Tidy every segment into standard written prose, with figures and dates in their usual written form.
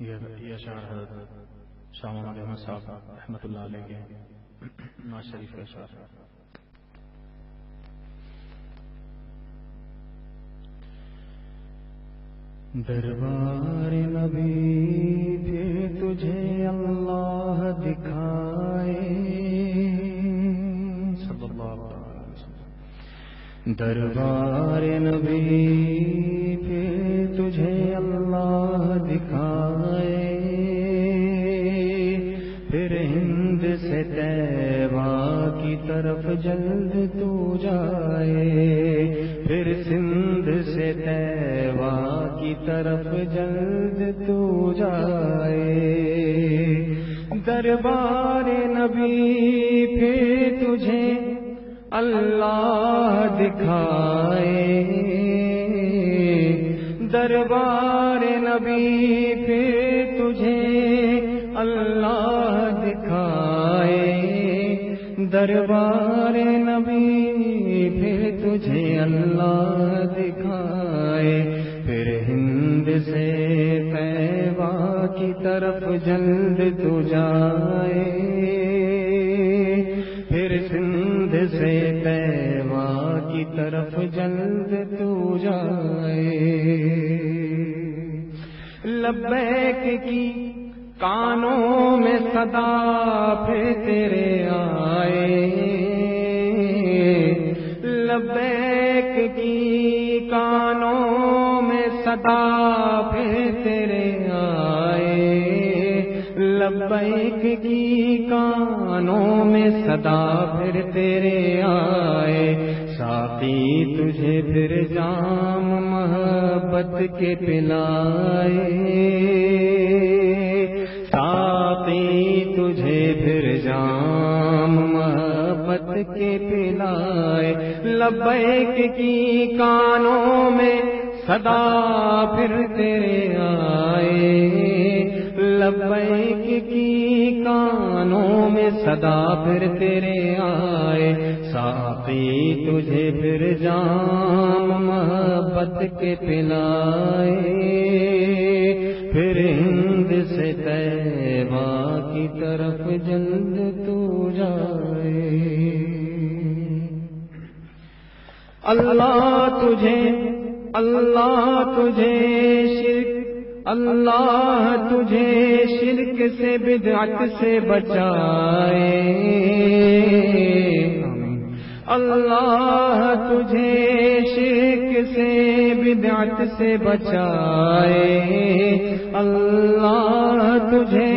یہ اشعار حضرت شاہ محمد احمد صاحب رحمۃ اللہ علیہ کے نواز شریف کے اشعار. دربار نبی پھر تجھے اللہ دکھائے صلی اللہ علیہ وسلم. دربار نبی پھر تجھے اللہ دکھائے، پھر ہند سے طیبہ کی طرف جلد تو جائے، پھر سندھ سے طیبہ کی طرف جلد تو جائے. دربار نبی پھر تجھے اللہ دکھائے، دربار نبی پھر تجھے اللہ دکھائے، دربار نبی پھر تجھے اللہ دکھائے، پھر ہند سے طیبہ کی طرف جلد تو جائے، پھر سندھ سے طیبہ کی طرف جلد تو جائے. لبیک کی کانوں میں صدا پھر تیرے آئے، لبیک کی کانوں میں صدا پھر تیرے آئے، لبیک کی کانوں میں صدا پھر تیرے آئے. ساقی تجھے پھر جام محبت کے پلائے، ساقی تجھے پھر جام محبت کے پلائے. لبیک کی کانوں میں صدا پھر تیرے آئے، لبیک کی کانوں میں صدا پھر تیرے آئے. ساقی تجھے پھر جام محبت کے پلائے، پھر ہند سے طیبہ کی طرف جلد تو جائے. اللہ تجھے شرک سے بدعت سے بچائے، اللہ تجھے شرک سے بدعت سے بچائے، اللہ تجھے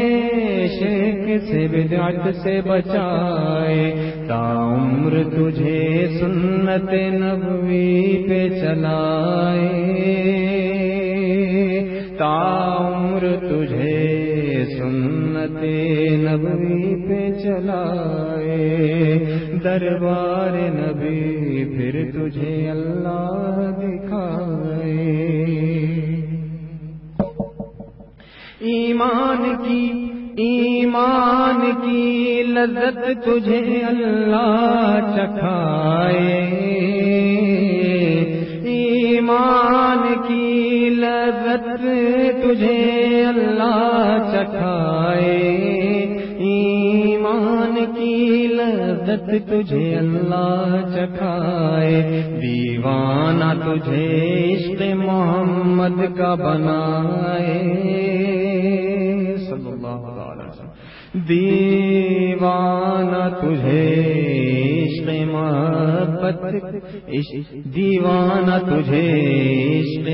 شرک سے بدعت سے بچائے. تا عمر تجھے سنت نبوی پہ چلائے، تا عمر تجھے سنت نبوی پہ چلائے. دربار نبی پھر تجھے اللہ دکھائے. ایمان کی لذت تجھے اللہ چکھائے، ایمان کی لذت تجھے اللہ چکھائے، ایمان کی لذت تجھے اللہ چکھائے. دیوانہ تجھے عشق محمد کا بنائے صلی اللہ علیہ وسلم. دیوانہ تجھے عشق محبت، دیوانہ تجھے عشق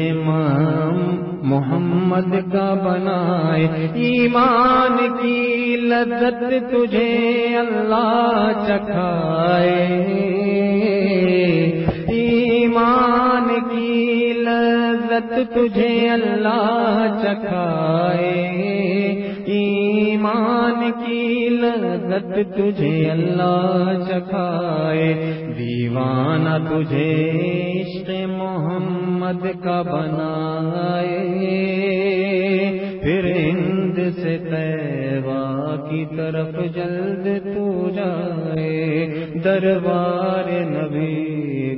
محمد کا بنائے. ایمان کی لذت تجھے اللہ چکھائے، ایمان کی لذت تجھے اللہ چکھائے، ایمان کی لذت تجھے اللہ چکھائے. دیوانہ تجھے عشق محمد کا بنائے، پھر ہند سے طیبہ کی طرف جلد تو جائے. دربار نبی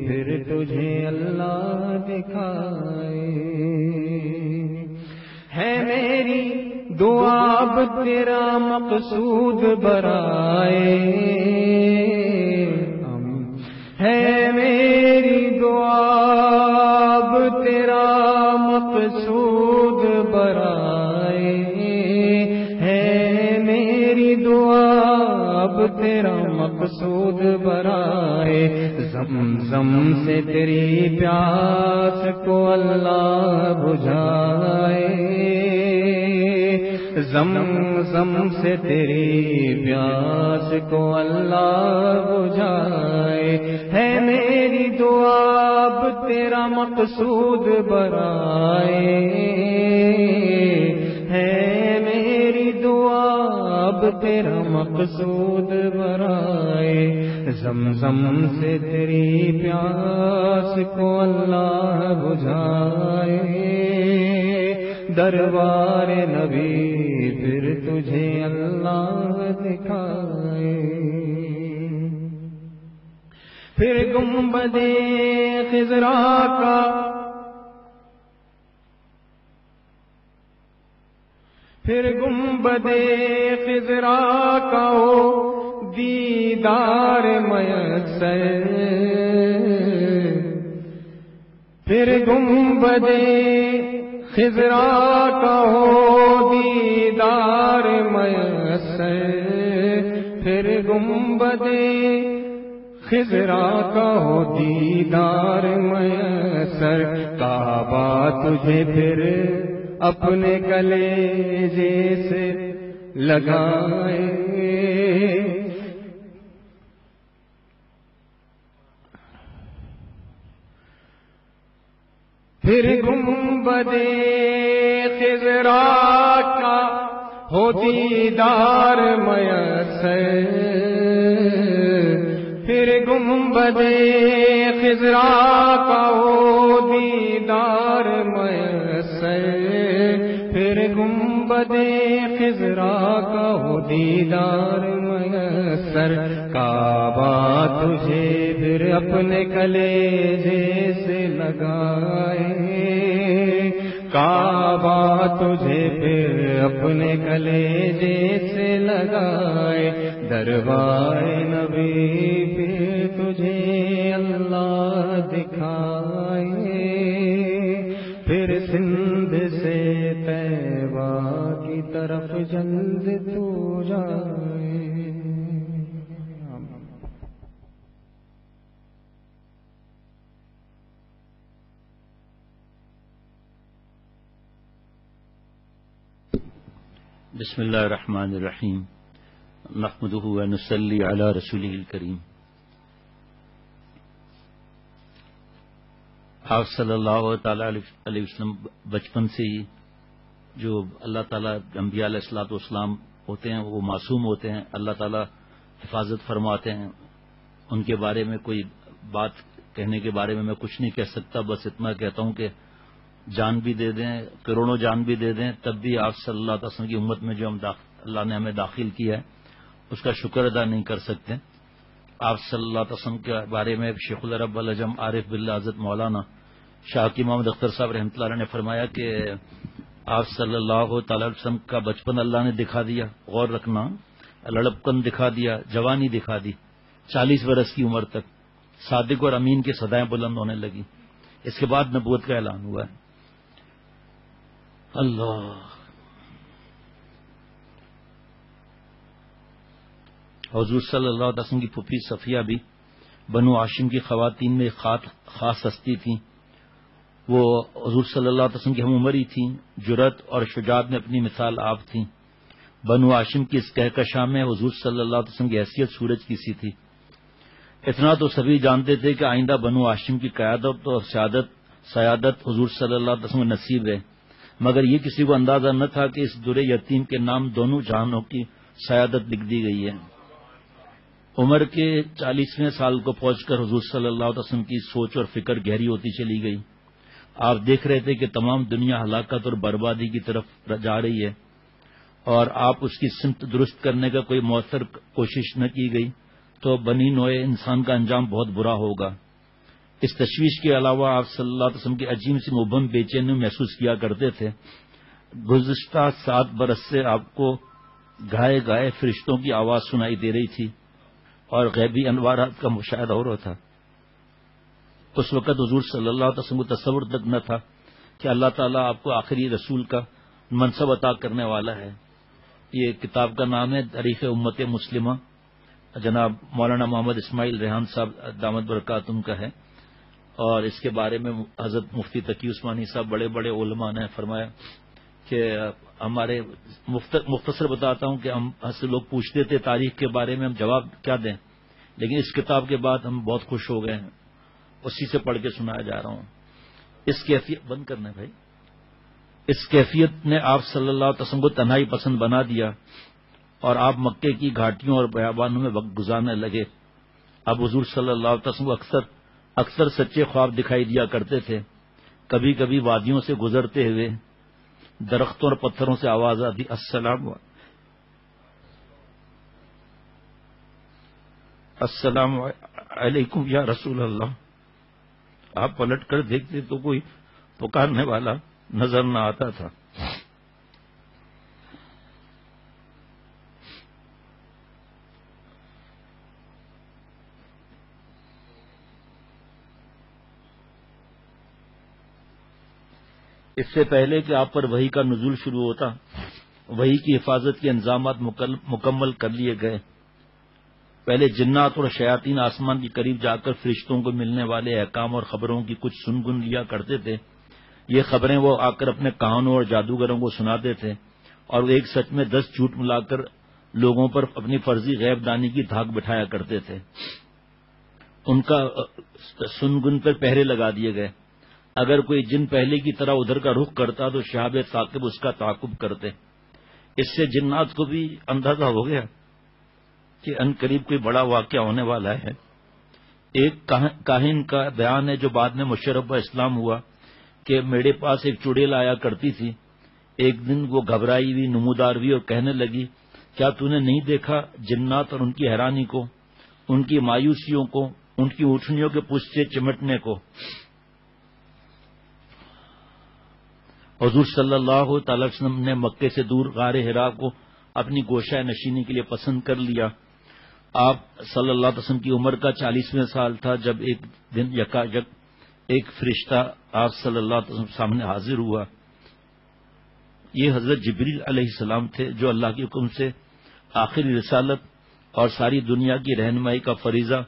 پھر تجھے اللہ دکھائے. ہے میری دعا اب تیرا مقصود برائے ہے میری دعا اب تیرا مقصود برائے ہے میری دعا اب تیرا مقصود برائے زمزم سے تیری پیاس کو اللہ بجھائے زمزم سے تیری پیاس کو اللہ بجھائے ہے میری دعا اب تیرا مقصود برائے ہے میری دعا اب تیرا مقصود برائے زمزم سے تیری پیاس کو اللہ بجھائے دربار نبی پھر تجھے اللہ دکھائے پھر گنبد خضرا کا پھر گنبد خضرا کا ہو دیدار میسر پھر گنبد خضرا کا ہو دیدار میسر پھر گنبد خضرا کا ہو دیدار میسر کعبہ تجھے پھر اپنے کلیجے سے لگائے پھر گنبد خضرا کا ہو دیدار میسر پھر گنبد خضرا کا ہو دیدار میسر پھر گنبد خضرا کا ہو دیدار میسر کعبہ تجھے پھر اپنے کلیجے سے لگائے کعبہ تجھے پھر اپنے کلیجے سے لگائے دربار نبی پھر تجھے اللہ دکھائے پھر سندھ سے طیبہ کی طرف جلد تو جائے بسم اللہ الرحمن الرحیم نحمدہ ونصلی علی رسولہ الکریم آپ صلی اللہ تعالی علیہ وسلم بچپن سے ہی جو اللہ تعالیٰ انبیاء علیہ الصلوۃ والسلام ہوتے ہیں وہ معصوم ہوتے ہیں اللہ تعالیٰ حفاظت فرماتے ہیں ان کے بارے میں کوئی بات کہنے کے بارے میں میں کچھ نہیں کہہ سکتا بس اتنا کہتا ہوں کہ جان بھی دے دیں کروڑوں جان بھی دے دیں تب بھی آپ صلی اللہ علیہ وسلم کی امت میں جو اللہ نے ہمیں داخل کیا ہے اس کا شکر ادا نہیں کر سکتے آپ صلی اللہ علیہ وسلم کے بارے میں شیخ العرب العجم عارف باللہ حضرت مولانا شاہ کی محمد اختر صاحب رحمۃ اللہ علیہ نے فرمایا کہ آپ صلی اللہ تعالی علیہ وسلم کا بچپن اللہ نے دکھا دیا غور رکھنا لڑپکن دکھا دیا جوانی دکھا دی 40 برس کی عمر تک صادق اور امین کی صدائیں بلند ہونے لگی اس کے بعد نبوت کا اعلان ہوا ہے اللہ حضور صلی اللہ علیہ وسلم کی پھوپھی صفیہ بھی بنو ہاشم کی خواتین میں خاص ہستی تھیں وہ حضور صلی اللہ علیہ وسلم کی ہم عمر ہی تھیں جرأت اور شجاعت میں اپنی مثال آپ تھیں بنو ہاشم کی اس کہکشاں میں حضور صلی اللہ علیہ وسلم کی حیثیت سورج کی سی تھی اتنا تو سبھی جانتے تھے کہ آئندہ بنو ہاشم کی قیادت اور سیادت حضور صلی اللہ علیہ وسلم نصیب ہے مگر یہ کسی کو اندازہ نہ تھا کہ اس در یتیم کے نام دونوں جہانوں کی سیادت لکھ دی گئی ہے عمر کے 40ویں سال کو پہنچ کر حضور صلی اللہ علیہ وسلم کی سوچ اور فکر گہری ہوتی چلی گئی آپ دیکھ رہے تھے کہ تمام دنیا ہلاکت اور بربادی کی طرف جا رہی ہے اور آپ اس کی سمت درست کرنے کا کوئی مؤثر کوشش نہ کی گئی تو بنی نوع انسان کا انجام بہت برا ہوگا اس تشویش کے علاوہ آپ صلی اللہ علیہ وسلم کے عجیب سے مبہم بے چینی محسوس کیا کرتے تھے گزشتہ 7 برس سے آپ کو گائے گائے فرشتوں کی آواز سنائی دے رہی تھی اور غیبی انوارات کا مشاہدہ ہو رہا تھا. اس وقت حضور صلی اللہ علیہ وسلم کو تصور تک نہ تھا کہ اللہ تعالیٰ آپ کو آخری رسول کا منصب عطا کرنے والا ہے. یہ کتاب کا نام ہے تاریخ امت مسلمہ، جناب مولانا محمد اسماعیل ریحان صاحب دامت برکاتہم کا ہے، اور اس کے بارے میں حضرت مفتی تقی عثمانی صاحب بڑے بڑے علماء نے فرمایا کہ ہمارے مختصر بتاتا ہوں کہ ہم سے لوگ پوچھتے تھے تاریخ کے بارے میں ہم جواب کیا دیں، لیکن اس کتاب کے بعد ہم بہت خوش ہو گئے ہیں، اسی سے پڑھ کے سنایا جا رہا ہوں. اس کیفیت بند کرنا ہے بھائی. اس کیفیت نے آپ صلی اللہ علیہ وسلم کو تنہائی پسند بنا دیا اور آپ مکے کی گھاٹیوں اور بیابانوں میں وقت گزارنے لگے. اب حضور صلی اللہ علیہ وسلم کو اکثر سچے خواب دکھائی دیا کرتے تھے. کبھی کبھی وادیوں سے گزرتے ہوئے درختوں اور پتھروں سے آواز آتی، السلام علیکم یا رسول اللہ. آپ پلٹ کر دیکھتے تو کوئی پکارنے والا نظر نہ آتا تھا. اس سے پہلے کہ آپ پر وحی کا نزول شروع ہوتا، وحی کی حفاظت کے انتظامات مکمل کر لیے گئے. پہلے جنات اور شیاطین آسمان کے قریب جا کر فرشتوں کو ملنے والے احکام اور خبروں کی کچھ سن گن لیا کرتے تھے. یہ خبریں وہ آ کر اپنے کہانوں اور جادوگروں کو سناتے تھے اور وہ ایک سچ میں 10 جھوٹ ملا کر لوگوں پر اپنی فرضی غیب دانی کی دھاک بٹھایا کرتے تھے. ان کا سن گن پر پہرے لگا دیے گئے. اگر کوئی جن پہلے کی طرح ادھر کا رخ کرتا تو شہاب ثاقب اس کا تعاقب کرتے. اس سے جنات کو بھی اندازہ ہو گیا کہ ان قریب کوئی بڑا واقعہ ہونے والا ہے. ایک کاہن کا بیان ہے جو بعد میں مشرف اسلام ہوا کہ میرے پاس ایک چڑیل آیا کرتی تھی. ایک دن وہ گھبرائی ہوئی نمودار ہوئی اور کہنے لگی، کیا تو نے نہیں دیکھا جنات اور ان کی حیرانی کو، ان کی مایوسیوں کو، ان کی اونٹنیوں کے پشت سے چمٹنے کو. حضور صلی اللہ تعالی وسلم نے مکے سے دور غار حرا کو اپنی گوشہ نشینی کے لیے پسند کر لیا. آپ صلی اللہ علیہ وسلم کی عمر کا 40واں سال تھا جب ایک دن یکایک ایک فرشتہ آپ صلی اللہ علیہ وسلم سامنے حاضر ہوا. یہ حضرت جبریل علیہ السلام تھے جو اللہ کے حکم سے آخری رسالت اور ساری دنیا کی رہنمائی کا فریضہ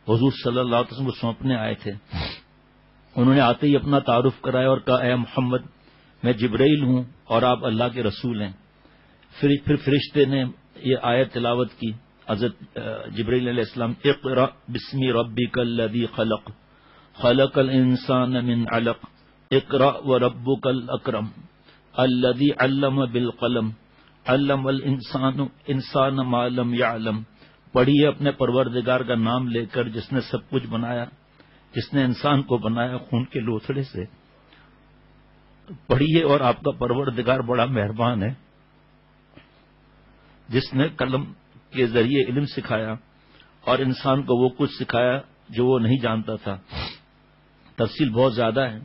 حضور صلی اللہ علیہ وسلم کو سونپنے آئے تھے. انہوں نے آتے ہی اپنا تعارف کرایا اور کہا، اے محمد، میں جبرائیل ہوں اور آپ اللہ کے رسول ہیں. پھر فرشتے نے یہ آیت تلاوت کی. حضرت جبرائیل علیہ السلام، اقرأ بسم ربک الذی خلق خلق الانسان من علق اقرأ وربک الاکرم الذی علم بالقلم علم الانسان ما لم یعلم. پڑھیے اپنے پروردگار کا نام لے کر جس نے سب کچھ بنایا، جس نے انسان کو بنایا خون کے لوتھڑے سے. پڑھیے اور آپ کا پروردگار بڑا مہربان ہے جس نے قلم کے ذریعے علم سکھایا اور انسان کو وہ کچھ سکھایا جو وہ نہیں جانتا تھا. تفصیل بہت زیادہ ہے.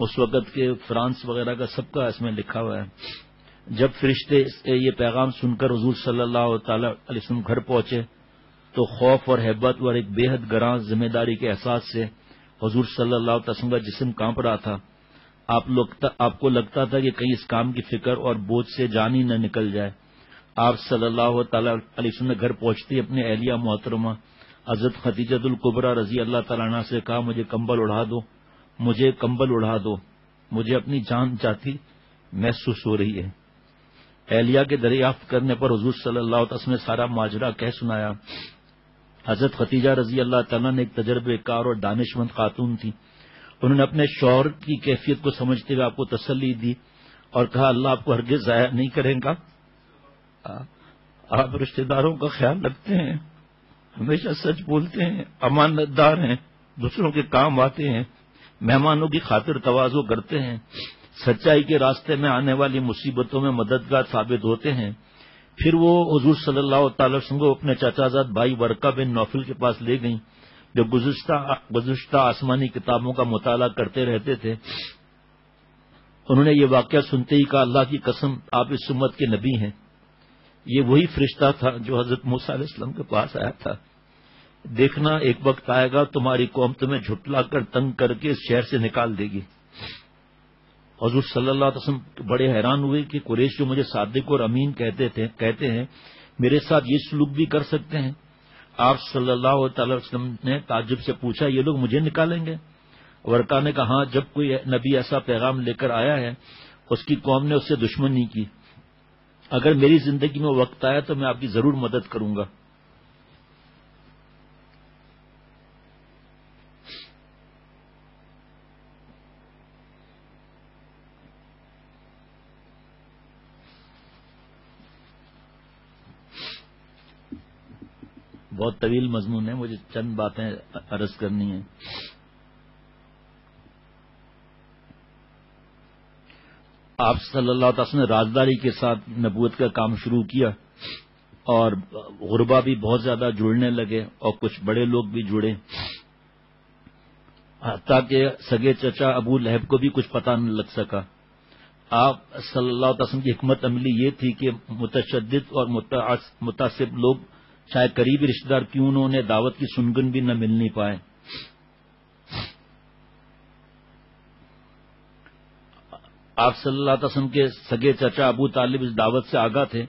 اس وقت کے فرانس وغیرہ کا سب کا اس میں لکھا ہوا ہے. جب فرشتے یہ پیغام سن کر حضور صلی اللہ تعالی علیہ وسلم گھر پہنچے تو خوف اور ہیبت اور ایک بے حد گراں ذمہ داری کے احساس سے حضور صلی اللہ علیہ وسلم کا جسم کانپ رہا تھا. آپ کو لگتا تھا کہ کہیں اس کام کی فکر اور بوجھ سے جان ہی نہ نکل جائے. آپ صلی اللہ تعالی علیہ وسلم نے گھر پہنچتے اپنے اہلیہ محترمہ حضرت خدیجۃ الکبریٰ رضی اللہ تعالیٰ عنہ سے کہا، مجھے کمبل اڑا دو، مجھے کمبل اڑا دو، مجھے اپنی جان جاتی محسوس ہو رہی ہے. اہلیہ کے دریافت کرنے پر حضور صلی اللہ علیہ وسلم نے سارا ماجرا کہہ سنایا. حضرت خدیجہ رضی اللہ تعالیٰ نے ایک تجربے کار اور دانشمند خاتون تھی. انہوں نے اپنے شوہر کی کیفیت کو سمجھتے ہوئے آپ کو تسلی دی اور کہا، اللہ آپ کو ہرگز ضائع نہیں کرے گا. آپ رشتہ داروں کا خیال رکھتے ہیں، ہمیشہ سچ بولتے ہیں، امانت دار ہیں، دوسروں کے کام آتے ہیں، مہمانوں کی خاطر تواضع کرتے ہیں، سچائی کے راستے میں آنے والی مصیبتوں میں مددگار ثابت ہوتے ہیں. پھر وہ حضور صلی اللہ تعالی وسلم کو اپنے چچا زاد بھائی ورقہ بن نوفل کے پاس لے گئیں. جو گزشتہ آسمانی کتابوں کا مطالعہ کرتے رہتے تھے، انہوں نے یہ واقعہ سنتے ہی کہا اللہ کی قسم آپ اس امت کے نبی ہیں۔ یہ وہی فرشتہ تھا جو حضرت موسیٰ علیہ السلام کے پاس آیا تھا۔ دیکھنا ایک وقت آئے گا تمہاری قوم تمہیں جھٹلا کر تنگ کر کے اس شہر سے نکال دے گی۔ حضور صلی اللہ علیہ وسلم بڑے حیران ہوئے کہ قریش جو مجھے صادق اور امین کہتے ہیں میرے ساتھ یہ سلوک بھی کر سکتے ہیں۔ آپ صلی اللہ تعالی وسلم نے تعجب سے پوچھا یہ لوگ مجھے نکالیں گے؟ ورقہ نے کہا ہاں، جب کوئی نبی ایسا پیغام لے کر آیا ہے اس کی قوم نے اس سے دشمنی کی، اگر میری زندگی میں وقت آیا تو میں آپ کی ضرور مدد کروں گا۔ بہت طویل مضمون ہے، مجھے چند باتیں عرض کرنی ہیں۔ آپ صلی اللہ علیہ وسلم نے رازداری کے ساتھ نبوت کا کام شروع کیا اور غربا بھی بہت زیادہ جڑنے لگے اور کچھ بڑے لوگ بھی جڑے، حتیٰ کہ سگے چچا ابو لہب کو بھی کچھ پتہ نہ لگ سکا۔ آپ صلی اللہ علیہ وسلم کی حکمت عملی یہ تھی کہ متشدد اور متعصب لوگ چاہے قریبی رشتہ دار کیوں نہ انہیں دعوت کی سنگن بھی نہ ملنی پائے۔ آپ صلی اللہ علیہ وسلم کے سگے چچا ابو طالب اس دعوت سے آگاہ تھے،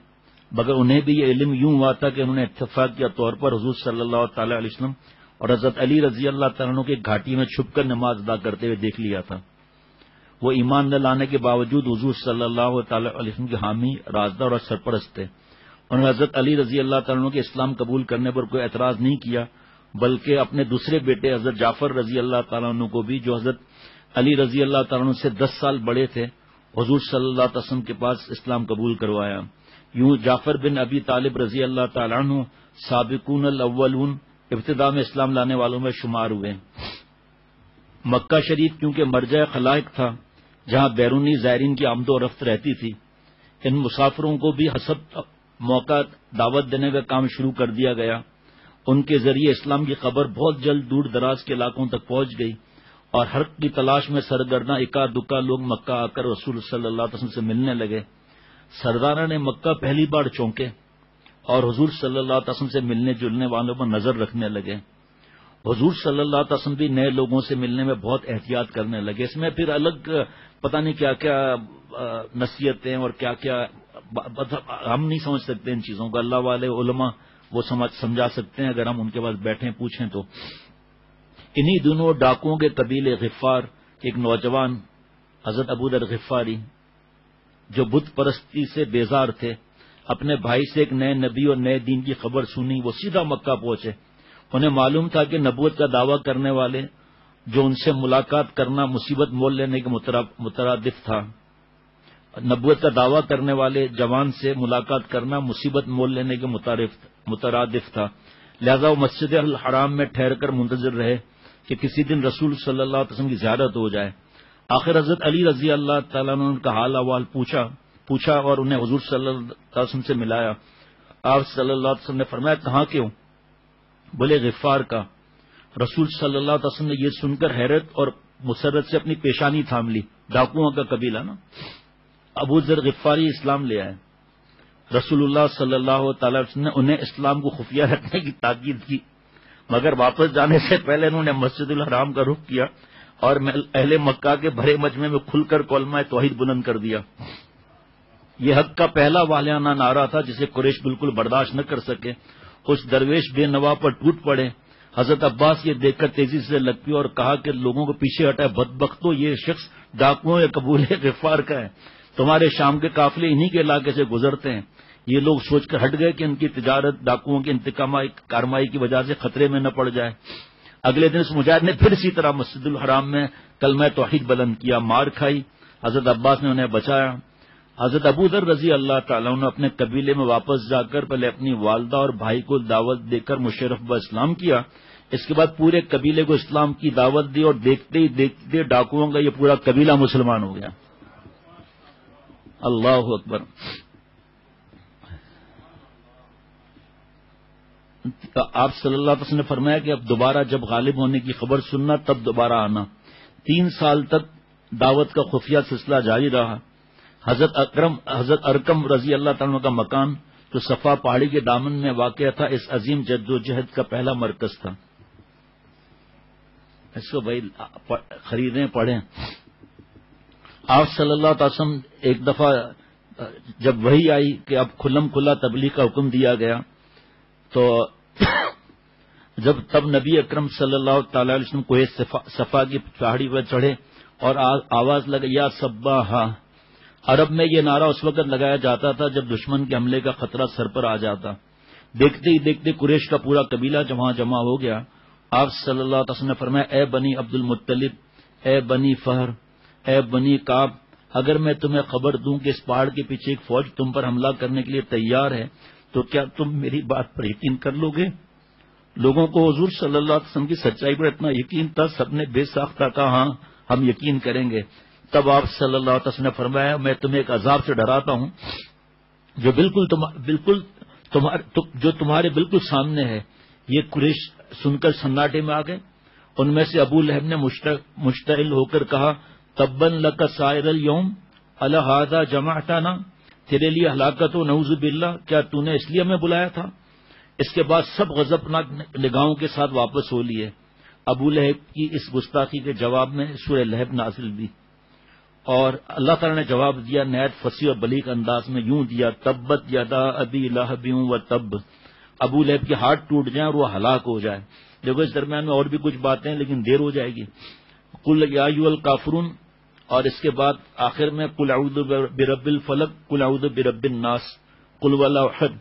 مگر انہیں بھی یہ علم یوں ہوا تھا کہ انہوں نے اتفاقیہ طور پر حضور صلی اللہ تعالی علیہ وسلم اور حضرت علی رضی اللہ تعالیٰ عنہ کے گھاٹی میں چھپ کر نماز ادا کرتے ہوئے دیکھ لیا تھا۔ وہ ایمان نہ لانے کے باوجود حضور صلی اللہ تعالی علیہ وسلم کے حامی، رازدار اور سرپرست تھے۔ انہوں نے حضرت علی رضی اللہ تعالیٰ عنہ کے اسلام قبول کرنے پر کوئی اعتراض نہیں کیا، بلکہ اپنے دوسرے بیٹے حضرت جعفر رضی اللہ تعالیٰ عنہ کو بھی، جو حضرت علی رضی اللہ تعالیٰ عنہ سے 10 سال بڑے تھے، حضور صلی اللہ علیہ وسلم کے پاس اسلام قبول کروایا۔ یوں جعفر بن ابی طالب رضی اللہ تعالیٰ عنہ سابقون الاولون، ابتدا میں اسلام لانے والوں میں شمار ہوئے۔ مکہ شریف کیونکہ مرجع خلائق تھا، جہاں بیرونی زائرین کی آمد و رفت رہتی تھی، ان مسافروں کو بھی حسب موقع دعوت دینے کا کام شروع کر دیا گیا۔ ان کے ذریعے اسلام کی خبر بہت جلد دور دراز کے علاقوں تک پہنچ گئی اور ہر کی تلاش میں سرگرداں اکا دکا لوگ مکہ آ کر رسول صلی اللہ علیہ وسلم سے ملنے لگے۔ سرداران مکہ پہلی بار چونکے اور حضور صلی اللہ علیہ وسلم سے ملنے جلنے والوں پر نظر رکھنے لگے۔ حضور صلی اللہ علیہ وسلم بھی نئے لوگوں سے ملنے میں بہت احتیاط کرنے لگے۔ اس میں پھر الگ پتہ نہیں کیا کیا نصیحتیں اور کیا کیا ہم نہیں سمجھ سکتے ان چیزوں کو، اللہ والے علماء وہ سمجھا سکتے ہیں اگر ہم ان کے پاس بیٹھیں پوچھیں تو۔ انہی دنوں ڈاکوؤں کے قبیلے غفار ایک نوجوان حضرت ابو ذر غفاری جو بت پرستی سے بیزار تھے، اپنے بھائی سے ایک نئے نبی اور نئے دین کی خبر سنی، وہ سیدھا مکہ پہنچے۔ انہیں معلوم تھا کہ نبوت کا دعویٰ کرنے والے جو ان سے ملاقات کرنا مصیبت مول لینے کے مترادف تھا، نبوت کا دعویٰ کرنے والے جوان سے ملاقات کرنا مصیبت مول لینے کے مترادف تھا، لہذا وہ مسجد الحرام میں ٹھہر کر منتظر رہے کہ کسی دن رسول صلی اللہ علیہ وسلم کی زیارت ہو جائے۔ آخر حضرت علی رضی اللہ تعالیٰ نے ان کا حال احوال پوچھا اور انہیں حضور صلی اللہ علیہ وسلم سے ملایا۔ آپ صلی اللہ علیہ وسلم نے فرمایا کہاں کے ہو؟ بولے غفار کا۔ رسول صلی اللہ علیہ وسلم نے یہ سن کر حیرت اور مسرت سے اپنی پیشانی تھام لی۔ ڈاکوؤں کا قبیلہ نا۔ ابو ذر غفاری اسلام لے آئے۔ رسول اللہ صلی اللہ تعالی وسلم نے انہیں اسلام کو خفیہ رکھنے کی تاکید کی، مگر واپس جانے سے پہلے انہوں نے مسجد الحرام کا رخ کیا اور اہل مکہ کے بھرے مجمع میں کھل کر کلمہ توحید بلند کر دیا۔ یہ حق کا پہلا والیانہ نعرہ تھا جسے قریش بالکل برداشت نہ کر سکے۔ اس درویش بے نوا پر ٹوٹ پڑے۔ حضرت عباس یہ دیکھ کر تیزی سے لگ پی اور کہا کہ لوگوں کو پیچھے ہٹائے، بدبختو یہ شخص ڈاکوؤں یا قبیلے غفار کا ہے، تمہارے شام کے قافلے انہی کے علاقے سے گزرتے ہیں۔ یہ لوگ سوچ کر ہٹ گئے کہ ان کی تجارت ڈاکوؤں کی انتقامی کارروائی کی وجہ سے خطرے میں نہ پڑ جائے۔ اگلے دن اس مجاہد نے پھر اسی طرح مسجد الحرام میں کلمہ توحید بلند کیا، مار کھائی۔ حضرت عباس نے انہیں بچایا۔ حضرت ابو ذر رضی اللہ تعالیٰ عنہ اپنے قبیلے میں واپس جا کر پہلے اپنی والدہ اور بھائی کو دعوت دے کر مشرف باسلام کیا، اس کے بعد پورے قبیلے کو اسلام کی دعوت دی اور دیکھتے ہی دیکھتے ڈاکوؤں کا یہ پورا قبیلہ مسلمان ہو گیا۔ اللہ اکبر۔ آپ صلی اللہ علیہ وسلم نے فرمایا کہ اب دوبارہ جب غالب ہونے کی خبر سننا تب دوبارہ آنا۔ 3 سال تک دعوت کا خفیہ سلسلہ جاری رہا۔ حضرت ارکم رضی اللہ تعالیٰ کا مکان جو صفا پہاڑی کے دامن میں واقع تھا، اس عظیم جد و جہد کا پہلا مرکز تھا۔ اس کو بھائی خریدیں پڑھیں۔ آپ صلی اللہ علیہ وسلم ایک دفعہ جب وحی آئی کہ اب کھلم کھلا تبلیغ کا حکم دیا گیا، تو تب نبی اکرم صلی اللہ تعالی علیہ وسلم کوہ صفا کی پہاڑی پر چڑھے اور آواز لگی یا صباحا۔ عرب میں یہ نعرہ اس وقت لگایا جاتا تھا جب دشمن کے حملے کا خطرہ سر پر آ جاتا۔ دیکھتے ہی دیکھتے قریش کا پورا قبیلہ جمع ہو گیا۔ آپ صلی اللہ علیہ وسلم نے فرمایا اے بنی عبد المطلب، اے بنی فہر، اے بنی کعب، اگر میں تمہیں خبر دوں کہ اس پہاڑ کے پیچھے ایک فوج تم پر حملہ کرنے کے لیے تیار ہے تو کیا تم میری بات پر یقین کر لو گے؟ لوگوں کو حضور صلی اللہ علیہ وسلم کی سچائی پر اتنا یقین تھا، سب نے بے ساختہ کہا ہاں ہم یقین کریں گے۔ تب آپ صلی اللہ علیہ وسلم نے فرمایا میں تمہیں ایک عذاب سے ڈراتا ہوں جو جو تمہارے بالکل سامنے ہے۔ یہ قریش سن کر سناٹے میں آ گئے۔ ان میں سے ابو لہب نے مشتعل ہو کر کہا تبن لک سائر اليوم الہذا جمعتنا، تیرے لیے ہلاکت و نعوذ باللہ، کیا تو نے اس لیے ہمیں بلایا تھا؟ اس کے بعد سب غضبناک نگاہوں کے ساتھ واپس ہو لیے۔ ابو لہب کی اس گستاخی کے جواب میں سورہ لہب نازل ہوئی اور اللہ تعالی نے جواب دیا نہایت فصیح اور بلیغ انداز میں، یوں دیا تبت یدا ابی لہب و تب، ابو لہب کے ہاتھ ٹوٹ جائیں اور وہ ہلاک ہو جائے۔ دیکھو اس درمیان میں اور بھی کچھ باتیں لیکن دیر ہو جائے گی۔ قل یا ایھا الکافرون، اور اس کے بعد آخر میں قل اعوذ برب الفلق، قل اعوذ برب الناس، قل واللہ احد۔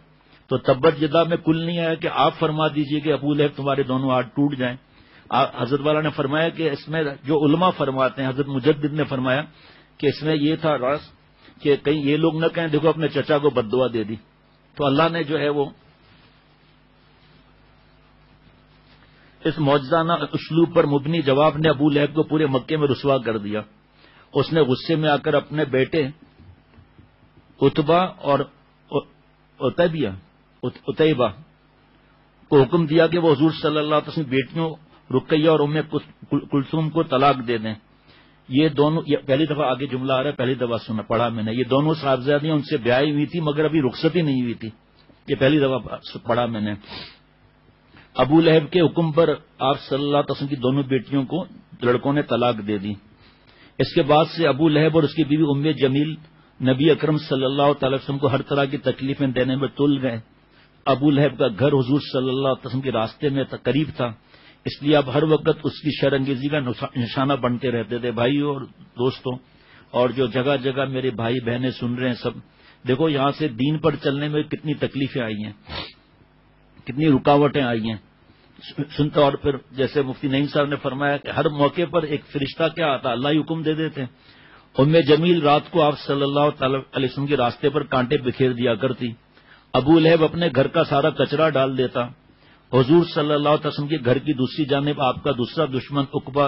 تو تبت یدا میں کل نہیں آیا کہ آپ فرما دیجئے کہ ابو لہب تمہارے دونوں ہاتھ ٹوٹ جائیں۔ حضرت والا نے فرمایا کہ اس میں جو علماء فرماتے ہیں، حضرت مجدد نے فرمایا کہ اس میں یہ تھا راز کہ کہیں یہ لوگ نہ کہیں دیکھو اپنے چچا کو بد دعا دے دی، تو اللہ نے جو ہے وہ اس معجزانہ اسلوب پر مبنی جواب نے ابو لہب کو پورے مکے میں رسوا کر دیا۔ اس نے غصے میں آ کر اپنے بیٹے عتبہ اور عتیبہ کو حکم دیا کہ وہ حضور صلی اللہ علیہ وسلم بیٹیوں رقیہ اور ام کلثوم کو طلاق دے دیں۔ یہ دونوں پہلی دفعہ آگے جملہ آ رہا ہے، پہلی دفعہ پڑھا میں نے، یہ دونوں صاحبزادیاں ان سے بیاہی ہوئی تھی مگر ابھی رخصت ہی نہیں ہوئی تھی، یہ پہلی دفعہ پڑھا میں نے۔ ابو لہب کے حکم پر آپ صلی اللہ علیہ وسلم کی دونوں بیٹیوں کو لڑکوں نے طلاق دے دی۔ اس کے بعد سے ابو لہب اور اس کی بیوی ام جمیل نبی اکرم صلی اللہ تعالی وسلم کو ہر طرح کی تکلیفیں دینے میں تل گئے۔ ابو لہب کا گھر حضور صلی اللہ علیہ وسلم کے راستے میں قریب تھا، اس لیے اب ہر وقت اس کی شرانگیزی کا نشانہ بنتے رہتے تھے۔ بھائیوں اور دوستوں، اور جو جگہ جگہ میرے بھائی بہنیں سن رہے ہیں سب، دیکھو یہاں سے دین پر چلنے میں کتنی تکلیفیں آئی ہیں، کتنی رکاوٹیں آئی ہیں۔ سنتا اور پھر جیسے مفتی نعیم صاحب نے فرمایا کہ ہر موقع پر ایک فرشتہ کیا آتا، اللہ ہی حکم دے دیتے۔ ام جمیل رات کو آپ صلی اللہ تعالی علیہ وسلم کے راستے پر کانٹے بکھیر دیا کرتی۔ ابو لہب اپنے گھر کا سارا کچرا ڈال دیتا۔ حضور صلی اللہ علیہ وسلم کے گھر کی دوسری جانب آپ کا دوسرا دشمن عقبہ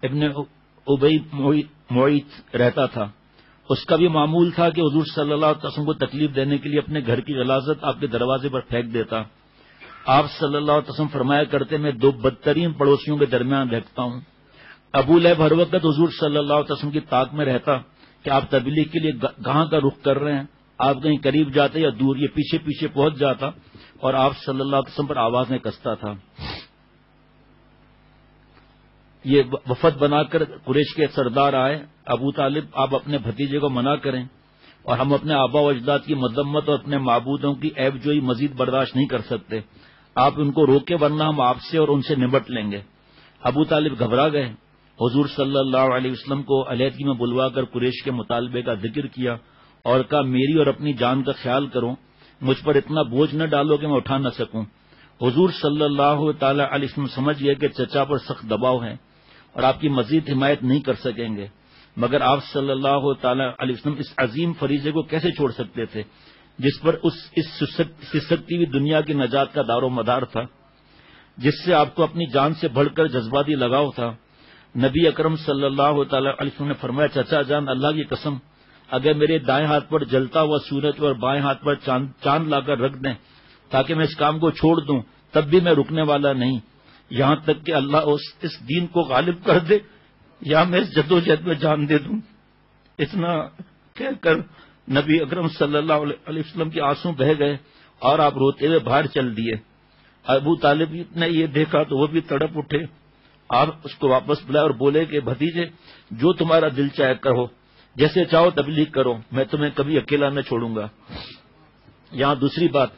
ابن ابی معیط رہتا تھا۔ اس کا بھی معمول تھا کہ حضور صلی اللہ علیہ وسلم کو تکلیف دینے کے لیے اپنے گھر کی غلاظت آپ کے دروازے پر پھینک دیتا۔ آپ صلی اللہ علیہ وسلم فرمایا کرتے میں دو بدترین پڑوسیوں کے درمیان رہتا ہوں۔ ابو لہب ہر وقت حضور صلی اللہ علیہ وسلم کی طاق میں رہتا کہ آپ تبلیغ کے لیے کہاں کا رخ کر رہے ہیں، آپ کہیں قریب جاتے یا دور، یہ پیچھے پیچھے پہنچ جاتا اور آپ صلی اللہ علیہ وسلم پر آوازیں کستا تھا۔ یہ وفد بنا کر قریش کے سردار آئے، ابو طالب آپ اپنے بھتیجے کو منع کریں اور ہم اپنے آبا و اجداد کی مذمت اور اپنے معبودوں کی عیب جوئی مزید برداشت نہیں کر سکتے، آپ ان کو روکے ورنہ ہم آپ سے اور ان سے نمٹ لیں گے۔ ابو طالب گھبرا گئے، حضور صلی اللہ علیہ وسلم کو علیحدگی میں بلوا کر قریش کے مطالبے کا ذکر کیا اور کہا میری اور اپنی جان کا خیال کرو، مجھ پر اتنا بوجھ نہ ڈالو کہ میں اٹھا نہ سکوں۔ حضور صلی اللہ تعالی علیہ وسلم سمجھ گئے کہ چچا پر سخت دباؤ ہے اور آپ کی مزید حمایت نہیں کر سکیں گے، مگر آپ صلی اللہ تعالی علیہ وسلم اس عظیم فریضے کو کیسے چھوڑ سکتے تھے جس پر اس سسکتی ہوئی دنیا کی نجات کا دار و مدار تھا، جس سے آپ کو اپنی جان سے بڑھ کر جذباتی لگاؤ تھا۔ نبی اکرم صلی اللہ تعالی علیہ وسلم نے فرمایا چچا جان اللہ کی قسم اگر میرے دائیں ہاتھ پر جلتا ہوا سورج اور بائیں ہاتھ پر چاند لا کر رکھ دیں تاکہ میں اس کام کو چھوڑ دوں، تب بھی میں رکنے والا نہیں یہاں تک کہ اللہ اس دین کو غالب کر دے یا میں اس جدوجہد میں جان دے دوں۔ اتنا کہہ کر نبی اکرم صلی اللہ علیہ وسلم کے آنسو بہہ گئے اور آپ روتے ہوئے باہر چل دیے۔ ابو طالب نے یہ دیکھا تو وہ بھی تڑپ اٹھے، آپ اس کو واپس بلائے اور بولے کہ بھتیجے جو تمہارا دل چاہے کرو، جیسے چاہو تبلیغ کرو، میں تمہیں کبھی اکیلا نہ چھوڑوں گا۔ یہاں دوسری بات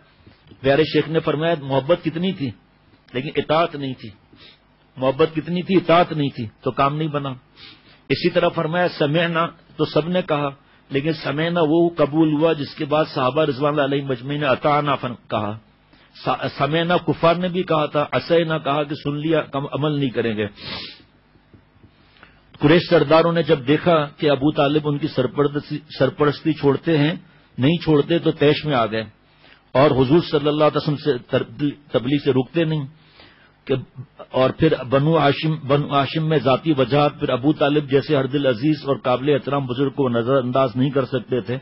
پیارے شیخ نے فرمایا محبت کتنی تھی لیکن اطاعت نہیں تھی، محبت کتنی تھی اطاعت نہیں تھی تو کام نہیں بنا۔ اسی طرح فرمایا سمعنا تو سب نے کہا لیکن سمعنا وہ قبول ہوا جس کے بعد صحابہ رضوان اللہ علیہم مجمعین نے اطعنا کہا، سمعنا کفار نے بھی کہا تھا، عصینا کہا کہ سن لیا عمل نہیں کریں گے۔ قریش سرداروں نے جب دیکھا کہ ابو طالب ان کی سرپرستی چھوڑتے ہیں نہیں چھوڑتے تو طیش میں آ گئے اور حضور صلی اللہ علیہ وسلم سے تبلیغ سے رکتے نہیں اور پھر بنو ہاشم میں ذاتی وجہات، پھر ابو طالب جیسے ہر دل عزیز اور قابل احترام بزرگ کو نظر انداز نہیں کر سکتے تھے،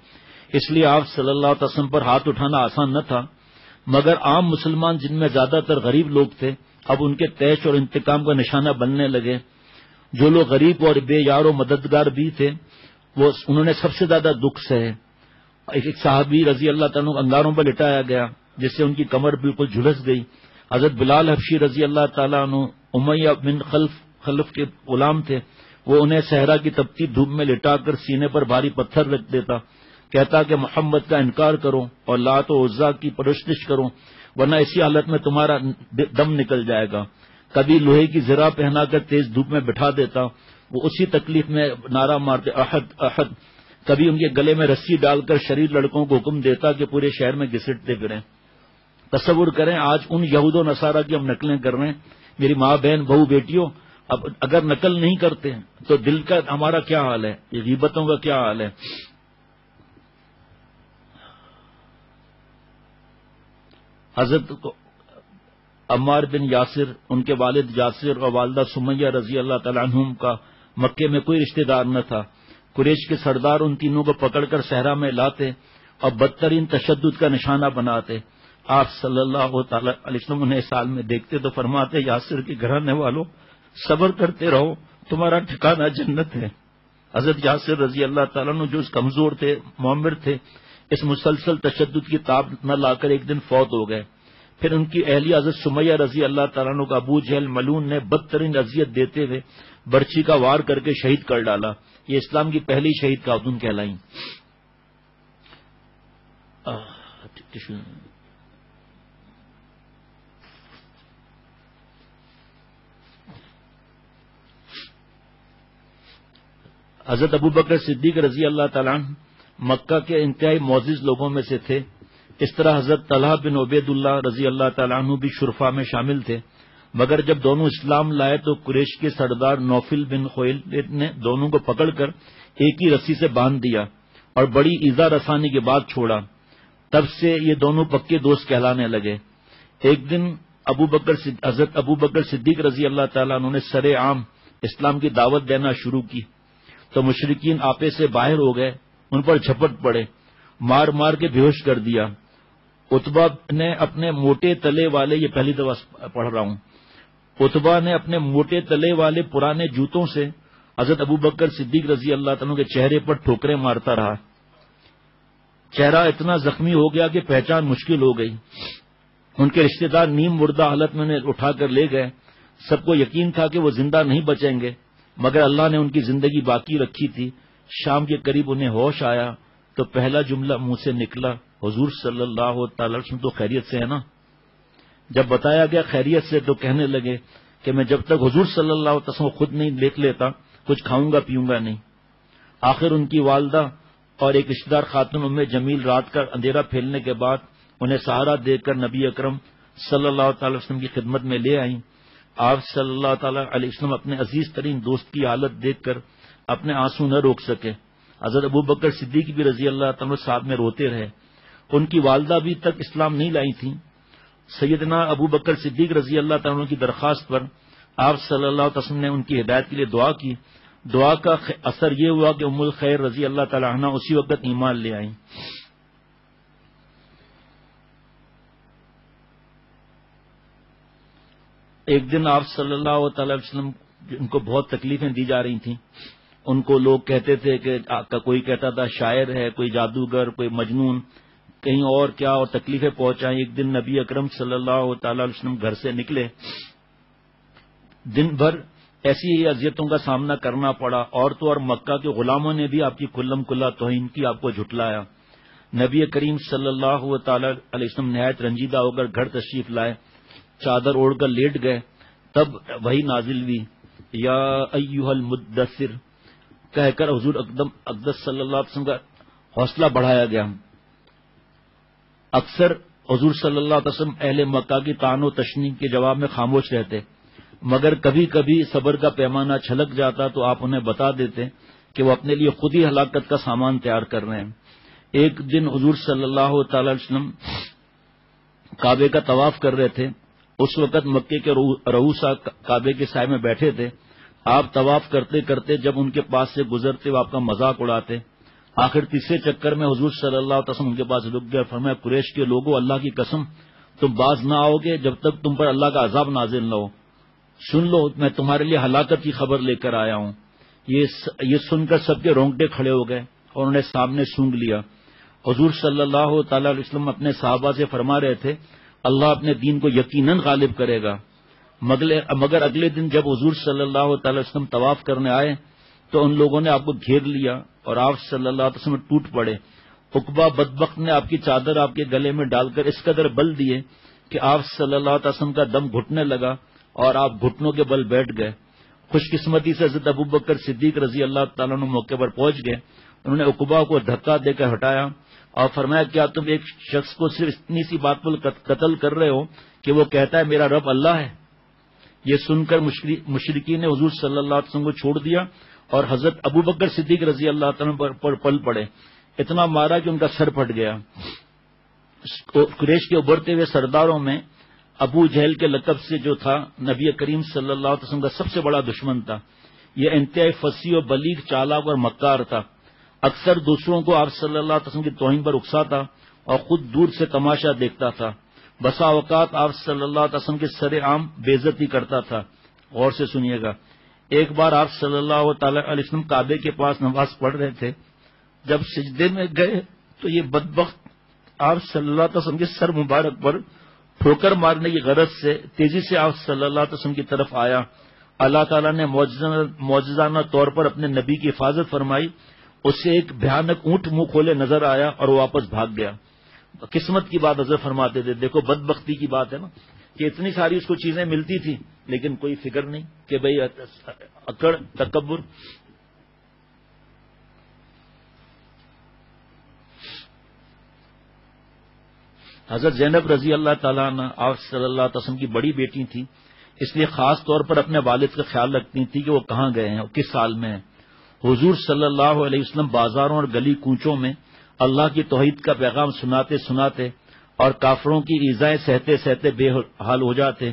اس لیے آپ صلی اللہ علیہ وسلم پر ہاتھ اٹھانا آسان نہ تھا۔ مگر عام مسلمان جن میں زیادہ تر غریب لوگ تھے اب ان کے طیش اور انتقام کا نشانہ بننے لگے۔ جو لوگ غریب اور بے یار و مددگار بھی تھے انہوں نے سب سے زیادہ دکھ سہے۔ ایک صحابی رضی اللہ تعالیٰ عنہ انگاروں پر لٹایا گیا جس سے ان کی کمر بالکل جھلس گئی۔ حضرت بلال حبشی رضی اللہ تعالیٰ عنہ امیہ بن خلف کے غلام تھے، وہ انہیں صحرا کی تپتی دھوپ میں لٹا کر سینے پر بھاری پتھر رکھ دیتا، کہتا کہ محمد کا انکار کرو اور لات و عزا کی پرستش کرو ورنہ اسی حالت میں تمہارا دم نکل جائے گا۔ کبھی لوہے کی زرہ پہنا کر تیز دھوپ میں بٹھا دیتا، وہ اسی تکلیف میں نعرہ مارتے احد احد۔ کبھی ان کے گلے میں رسی ڈال کر شریر لڑکوں کو حکم دیتا کہ پورے شہر میں گھسٹتے پھریں۔ تصور کریں آج ان یہود و نصارہ کی ہم نقلیں کر رہے ہیں، میری ماں بہن بہو بیٹیوں، اب اگر نقل نہیں کرتے تو دل کا ہمارا کیا حال ہے، یہ غیبتوں کا کیا حال ہے۔ حضرت عمار بن یاسر، ان کے والد یاسر اور والدہ سمیہ رضی اللہ تعالیٰ عنہم کا مکے میں کوئی رشتہ دار نہ تھا۔ قریش کے سردار ان تینوں کو پکڑ کر صحرا میں لاتے اور بدترین تشدد کا نشانہ بناتے۔ آپ صلی اللہ تعالی علیہ وسلم انہیں سال میں دیکھتے تو فرماتے یاسر کے گھرانے والوں صبر کرتے رہو، تمہارا ٹھکانہ جنت ہے۔ حضرت یاسر رضی اللہ تعالیٰ عنہ جو کمزور تھے، معمر تھے، اس مسلسل تشدد کی تاب نہ لا کر ایک دن فوت ہو گئے۔ پھر ان کی اہلیہ حضرت سمیہ رضی اللہ تعالیٰ عنہ کا ابو جہل ملعون نے بدترین اذیت دیتے ہوئے برچی کا وار کر کے شہید کر ڈالا۔ یہ اسلام کی پہلی شہید خاتون کہلائیں۔ حضرت ابوبکر صدیق رضی اللہ تعالیٰ عنہ مکہ کے انتہائی معزز لوگوں میں سے تھے۔ اس طرح حضرت طلحہ بن عبید اللہ رضی اللہ تعالیٰ عنہ بھی شرفا میں شامل تھے، مگر جب دونوں اسلام لائے تو قریش کے سردار نوفل بن خویلد نے دونوں کو پکڑ کر ایک ہی رسی سے باندھ دیا اور بڑی ایذا رسانی کے بعد چھوڑا۔ تب سے یہ دونوں پکے دوست کہلانے لگے۔ ایک دن حضرت ابوبکر صدیق رضی اللہ تعالیٰ عنہ نے سر عام اسلام کی دعوت دینا شروع کی تو مشرکین آپے سے باہر ہو گئے، ان پر جھپٹ پڑے، مار مار کے بے ہوش کر دیا۔ عتبہ نے اپنے موٹے تلے والے، یہ پہلی دفعہ پڑھ رہا ہوں، عتبہ نے اپنے موٹے تلے والے پرانے جوتوں سے حضرت ابوبکر صدیق رضی اللہ تعالیٰ کے چہرے پر ٹھوکریں مارتا رہا۔ چہرہ اتنا زخمی ہو گیا کہ پہچان مشکل ہو گئی۔ ان کے رشتہ دار نیم مردہ حالت میں انہیں اٹھا کر لے گئے۔ سب کو یقین تھا کہ وہ زندہ نہیں بچیں گے، مگر اللہ نے ان کی زندگی باقی رکھی تھی۔ شام کے قریب انہیں ہوش آیا تو پہلا جملہ منہ سے نکلا، حضور صلی اللہ تعالی وسلم تو خیریت سے ہے نا؟ جب بتایا گیا خیریت سے تو کہنے لگے کہ میں جب تک حضور صلی اللہ علیہ وسلم خود نہیں دیکھ لیتا کچھ کھاؤں گا پیوں گا نہیں۔ آخر ان کی والدہ اور ایک رشتہ دار خاتون ام جمیل رات کا اندھیرا پھیلنے کے بعد انہیں سہارا دے کر نبی اکرم صلی اللہ تعالی وسلم کی خدمت میں لے آئیں۔ آپ صلی اللہ تعالی علیہ وسلم اپنے عزیز ترین دوست کی حالت دیکھ کر اپنے آنسو نہ روک سکے۔ حضرت ابوبکر صدیق بھی رضی اللہ تعالیٰ ساتھ میں روتے رہے۔ ان کی والدہ بھی تک اسلام نہیں لائی تھیں۔ سیدنا ابوبکر صدیق رضی اللہ تعالیٰ کی درخواست پر آپ صلی اللہ علیہ وسلم نے ان کی ہدایت کے لیے دعا کی۔ دعا کا اثر یہ ہوا کہ ام الخیر رضی اللہ تعالیٰ عنہ اسی وقت ایمان لے آئیں۔ ایک دن آپ صلی اللہ تعالی علیہ وسلم ان کو بہت تکلیفیں دی جا رہی تھیں. ان کو لوگ کہتے تھے کہ کوئی کہتا تھا شاعر ہے، کوئی جادوگر، کوئی مجنون، کہیں اور کیا، اور تکلیفیں پہنچائیں. ایک دن نبی اکرم صلی اللہ تعالی علیہ وسلم گھر سے نکلے، دن بھر ایسی ہی اذیتوں کا سامنا کرنا پڑا. اور تو اور مکہ کے غلاموں نے بھی آپ کی کلم کلا توہین کی، آپ کو جھٹلایا. نبی کریم صلی اللہ تعالی علیہ وسلم نہایت رنجیدہ ہو کر گھر تشریف لائے، چادر اوڑھ کر لیٹ گئے. تب وہی نازل ہوئی، یا ایھا المدثر کہہ کر حضور اقدس صلی اللہ علیہ وسلم کا حوصلہ بڑھایا گیا. اکثر حضور صلی اللہ علیہ وسلم اہل مکہ کی طعن و تشنیع کے جواب میں خاموش رہتے، مگر کبھی کبھی صبر کا پیمانہ چھلک جاتا تو آپ انہیں بتا دیتے کہ وہ اپنے لیے خود ہی ہلاکت کا سامان تیار کر رہے ہیں. ایک دن حضور صلی اللہ تعالی علیہ وسلم کعبے کا طواف کر رہے تھے. اس وقت مکے کے رؤوسا کعبے کے سائے میں بیٹھے تھے. آپ طواف کرتے کرتے جب ان کے پاس سے گزرتے وہ آپ کا مذاق اڑاتے. آخر تیسرے چکر میں حضور صلی اللہ علیہ وسلم ان کے پاس رک گئے. فرمایا قریش کے لوگوں، اللہ کی قسم تم باز نہ آؤ گے جب تک تم پر اللہ کا عذاب نازل نہ ہو. سن لو، میں تمہارے لیے ہلاکت کی خبر لے کر آیا ہوں. یہ سن کر سب کے رونگٹے کھڑے ہو گئے اور انہیں سامنے سونگ لیا. حضور صلی اللہ تعالی علیہ وسلم اپنے صحابہ سے فرما رہے تھے اللہ اپنے دین کو یقیناً غالب کرے گا. مگر اگلے دن جب حضور صلی اللہ تعالی وسلم طواف کرنے آئے تو ان لوگوں نے آپ کو گھیر لیا اور آپ صلی اللہ علیہ وسلم ٹوٹ پڑے. عقبہ بدبخت نے آپ کی چادر آپ کے گلے میں ڈال کر اس قدر بل دیے کہ آپ صلی اللہ علیہ وسلم کا دم گھٹنے لگا اور آپ گھٹنوں کے بل بیٹھ گئے. خوش قسمتی سے حضرت ابوبکر صدیق رضی اللہ تعالیٰ عنہ موقع پر پہنچ گئے. انہوں نے عقبہ کو دھکا دے کر ہٹایا اور فرمایا کیا تم ایک شخص کو صرف اتنی سی بات پر قتل کر رہے ہو کہ وہ کہتا ہے میرا رب اللہ ہے؟ یہ سن کر مشرکین نے حضور صلی اللہ علیہ وسلم کو چھوڑ دیا اور حضرت ابوبکر صدیق رضی اللہ تعالیٰ پر پل پڑے. اتنا مارا کہ ان کا سر پھٹ گیا. قریش کے ابھرتے ہوئے سرداروں میں ابو جہل کے لقب سے جو تھا نبی کریم صلی اللہ علیہ وسلم کا سب سے بڑا دشمن تھا. یہ انتہائی فصیح و بلیغ، چالاک اور مکار تھا. اکثر دوسروں کو آپ صلی اللہ علیہ وسلم کی توہین پر اکساتا اور خود دور سے تماشا دیکھتا تھا. بسا اوقات آپ صلی اللہ علیہ وسلم کے سر عام بے عزتی کرتا تھا. غور سے سنیے گا. ایک بار آپ صلی اللہ تعالی علیہ وسلم کعبے کے پاس نماز پڑھ رہے تھے. جب سجدے میں گئے تو یہ بدبخت آپ صلی اللہ علیہ وسلم کے سر مبارک پر ٹھوکر مارنے کی غرض سے تیزی سے آپ صلی اللہ علیہ وسلم کی طرف آیا. اللہ تعالیٰ نے معجزانہ طور پر اپنے نبی کی حفاظت فرمائی. اسے ایک بھیانک اونٹ منہ کھولے نظر آیا اور وہ واپس بھاگ گیا. قسمت کی بات حضرت فرماتے تھے. دیکھو بدبختی کی بات ہے نا کہ اتنی ساری اس کو چیزیں ملتی تھی لیکن کوئی فکر نہیں کہ بھئی اکڑ، تکبر. حضرت زینب رضی اللہ تعالیٰ عنہ آپ صلی اللہ علیہ وسلم کی بڑی بیٹی تھی، اس لیے خاص طور پر اپنے والد کا خیال رکھتی تھی کہ وہ کہاں گئے ہیں اور کس حال میں ہیں. حضور صلی اللہ علیہ وسلم بازاروں اور گلی کوچوں میں اللہ کی توحید کا پیغام سناتے سناتے اور کافروں کی ایذائیں سہتے سہتے بے حال ہو جاتے.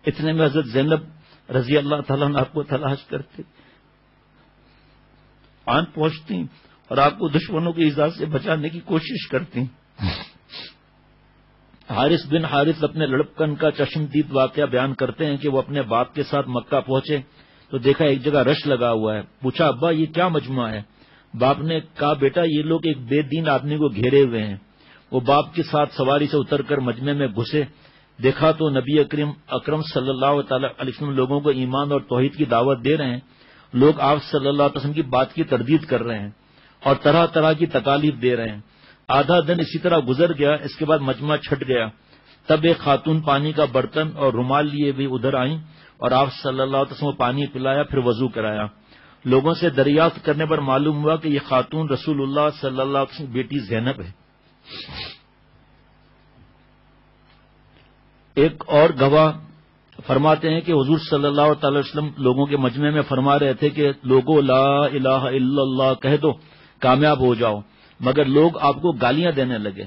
اتنے میں حضرت زینب رضی اللہ تعالیٰ عنہ آپ کو تلاش کرتے، آن پہنچتی اور آپ کو دشمنوں کی ایذا سے بچانے کی کوشش کرتی. حارث بن حارث اپنے لڑکپن کا چشمدید واقعہ بیان کرتے ہیں کہ وہ اپنے باپ کے ساتھ مکہ پہنچے تو دیکھا ایک جگہ رش لگا ہوا ہے. پوچھا ابا یہ کیا مجمع ہے؟ باپ نے کہا بیٹا یہ لوگ ایک بے دین آدمی کو گھیرے ہوئے ہیں. وہ باپ کے ساتھ سواری سے اتر کر مجمع میں گھسے. دیکھا تو نبی اکرم صلی اللہ تعالی علیہ وسلم لوگوں کو ایمان اور توحید کی دعوت دے رہے ہیں. لوگ آپ صلی اللہ علیہ وسلم کی بات کی تردید کر رہے ہیں اور طرح طرح کی تکالیف دے رہے ہیں. آدھا دن اسی طرح گزر گیا. اس کے بعد مجمع چھٹ گیا. تب ایک خاتون پانی کا برتن اور رومال لیے بھی ادھر آئیں اور آپ صلی اللہ علیہ وسلم کو پانی پلایا، پھر وضو کرایا. لوگوں سے دریافت کرنے پر معلوم ہوا کہ یہ خاتون رسول اللہ صلی اللہ علیہ وسلم بیٹی زینب ہے. ایک اور گواہ فرماتے ہیں کہ حضور صلی اللہ تعالی وسلم لوگوں کے مجمع میں فرما رہے تھے کہ لوگوں لا الہ الا اللہ کہہ دو، کامیاب ہو جاؤ. مگر لوگ آپ کو گالیاں دینے لگے.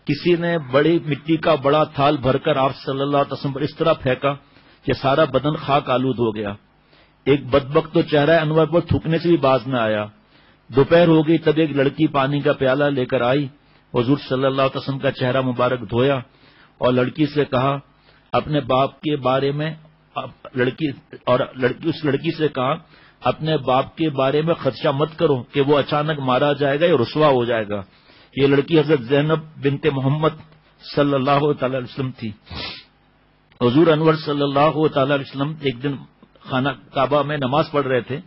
کسی نے بڑی مٹی کا بڑا تھال بھر کر آپ صلی اللہ علیہ وسلم پر اس طرح پھینکا کہ سارا بدن خاک آلود ہو گیا. ایک بدبخت تو چہرہ انور پر تھوکنے سے بھی باز نہ آیا. دوپہر ہو گئی تب ایک لڑکی پانی کا پیالہ لے کر آئی. حضور صلی اللہ علیہ وسلم کا چہرہ مبارک دھویا اور لڑکی سے کہا اپنے باپ کے بارے میں لڑکی اس لڑکی سے کہا اپنے باپ کے بارے میں خدشہ مت کرو کہ وہ اچانک مارا جائے گا یا رسوا ہو جائے گا. یہ لڑکی حضرت زینب بنت محمد صلی اللہ تعالی علیہ وسلم تھی. حضور انور صلی اللہ تعالی علیہ وسلم ایک دن خانہ کعبہ میں نماز پڑھ رہے تھے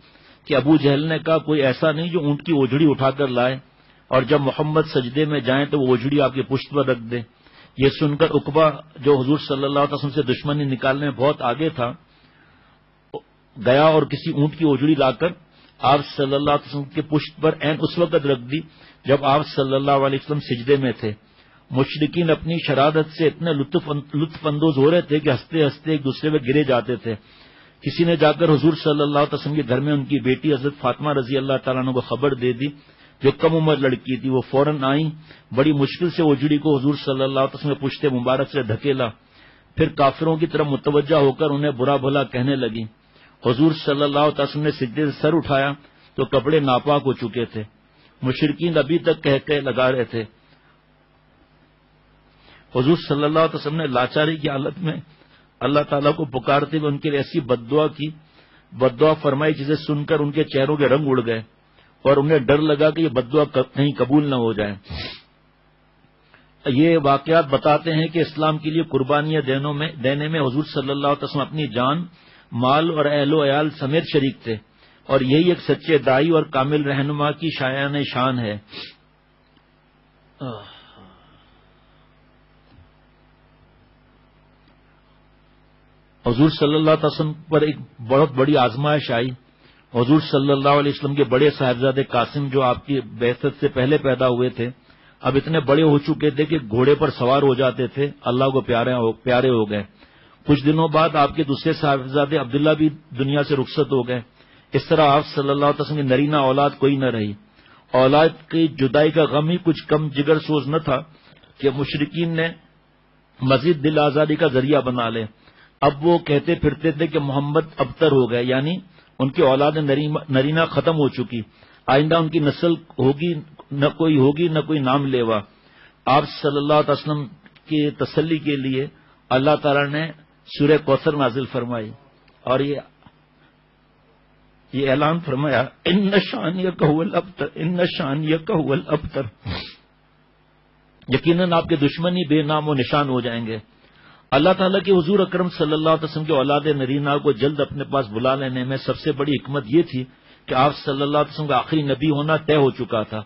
کہ ابو جہل نے کہا کوئی ایسا نہیں جو اونٹ کی اوجھڑی اٹھا کر لائے اور جب محمد سجدے میں جائیں تو وہ اوجھڑی آپ کی پشت پر رکھ دے. یہ سن کر عقبہ جو حضور صلی اللہ علیہ وسلم سے دشمنی نکالنے میں بہت آگے تھا گیا اور کسی اونٹ کی اوجھڑی لا کر آپ صلی اللہ علیہ وسلم کے پشت پر عین اس وقت رکھ دی جب آپ صلی اللہ علیہ وسلم سجدے میں تھے. مشرکین اپنی شرارت سے اتنے لطف اندوز ہو رہے تھے کہ ہنستے ہنستے ایک دوسرے پہ گرے جاتے تھے. کسی نے جا کر حضور صلی اللہ علیہ وسلم کے گھر میں ان کی بیٹی حضرت فاطمہ رضی اللہ تعالیٰ عنہ کو خبر دے دی جو کم عمر لڑکی تھی. وہ فوراً آئیں, بڑی مشکل سے اوجھڑی کو حضور صلی اللہ علیہ وسلم کے پشت مبارک سے دھکیلا, پھر کافروں کی طرف متوجہ ہو کر انہیں برا بھلا کہنے لگی. حضور صلی اللہ علیہ وسلم نے سجدے سے سر اٹھایا تو کپڑے ناپاک ہو چکے تھے. مشرکین ابھی تک کہہ لگا رہے تھے. حضور صلی اللہ علیہ وسلم نے لاچاری کی حالت میں اللہ تعالیٰ کو پکارتے ہوئے ان کے لیے ایسی بددعا فرمائی جسے سن کر ان کے چہروں کے رنگ اڑ گئے اور انہیں ڈر لگا کہ یہ بددعا کہیں قبول نہ ہو جائے. یہ واقعات بتاتے ہیں کہ اسلام کے لیے قربانیاں دینے میں حضور صلی اللہ علیہ وسلم اپنی جان, مال اور اہل و عیال سمیت شریک تھے اور یہی ایک سچے دائی اور کامل رہنما کی شایان شان ہے. حضور صلی اللہ علیہ وسلم پر ایک بہت بڑی آزمائش آئی. حضور صلی اللہ علیہ وسلم کے بڑے صاحبزادے قاسم جو آپ کی بعثت سے پہلے پیدا ہوئے تھے اب اتنے بڑے ہو چکے تھے کہ گھوڑے پر سوار ہو جاتے تھے, اللہ کو پیارے ہو گئے. کچھ دنوں بعد آپ کے دوسرے صاحبزادے عبداللہ بھی دنیا سے رخصت ہو گئے. اس طرح آپ صلی اللہ علیہ وسلم کی نرینہ اولاد کوئی نہ رہی. اولاد کی جدائی کا غم ہی کچھ کم جگر سوز نہ تھا کہ مشرکین نے مزید دل آزادی کا ذریعہ بنا لے. اب وہ کہتے پھرتے تھے کہ محمد ابتر ہو گئے, یعنی ان کی اولاد نرینہ ختم ہو چکی, آئندہ ان کی نسل نہ کوئی نام لیوا. آپ صلی اللہ علیہ وسلم کی تسلی کے لیے اللہ تعالی نے سورہ کوثر نازل فرمائی اور یہ اعلان فرمایا ان شانیک هو الابتر, ان شانیک هو الابتر, یقیناً آپ کے دشمنی بے نام و نشان ہو جائیں گے. اللہ تعالیٰ کے حضور اکرم صلی اللہ علیہ وسلم کے اولاد نرینہ کو جلد اپنے پاس بلا لینے میں سب سے بڑی حکمت یہ تھی کہ آپ صلی اللہ علیہ وسلم کا آخری نبی ہونا طے ہو چکا تھا.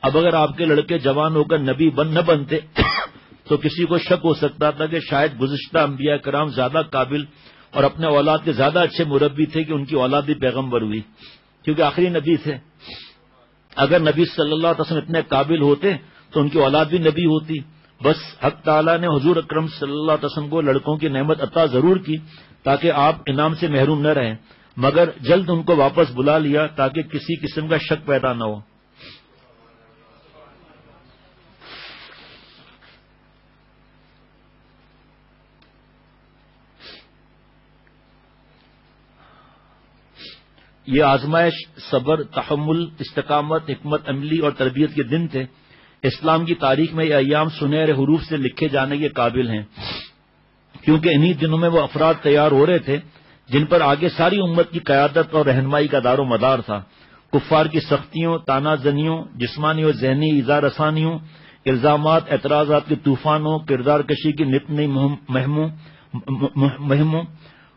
اب اگر آپ کے لڑکے جوان ہو کر نبی نہ بنتے تو کسی کو شک ہو سکتا تھا کہ شاید گزشتہ انبیاء کرام زیادہ قابل اور اپنے اولاد کے زیادہ اچھے مربی تھے کہ ان کی اولاد بھی پیغمبر ہوئی, کیونکہ آخری نبی تھے. اگر نبی صلی اللہ علیہ وسلم اتنے قابل ہوتے تو ان کی اولاد بھی نبی ہوتی. بس حق تعالیٰ نے حضور اکرم صلی اللہ علیہ وسلم کو لڑکوں کی نعمت عطا ضرور کی تاکہ آپ انعام سے محروم نہ رہیں, مگر جلد ان کو واپس بلا لیا تاکہ کسی قسم کا شک پیدا نہ ہو. یہ آزمائش صبر, تحمل, استقامت, حکمت عملی اور تربیت کے دن تھے. اسلام کی تاریخ میں یہ ایام سنہرے حروف سے لکھے جانے کے قابل ہیں, کیونکہ انہی دنوں میں وہ افراد تیار ہو رہے تھے جن پر آگے ساری امت کی قیادت اور رہنمائی کا دار و مدار تھا. کفار کی سختیوں, تانا زنیوں, جسمانی اور ذہنی ایذا رسانیوں, الزامات, اعتراضات کے طوفانوں, کردار کشی کی نت نئی مہموں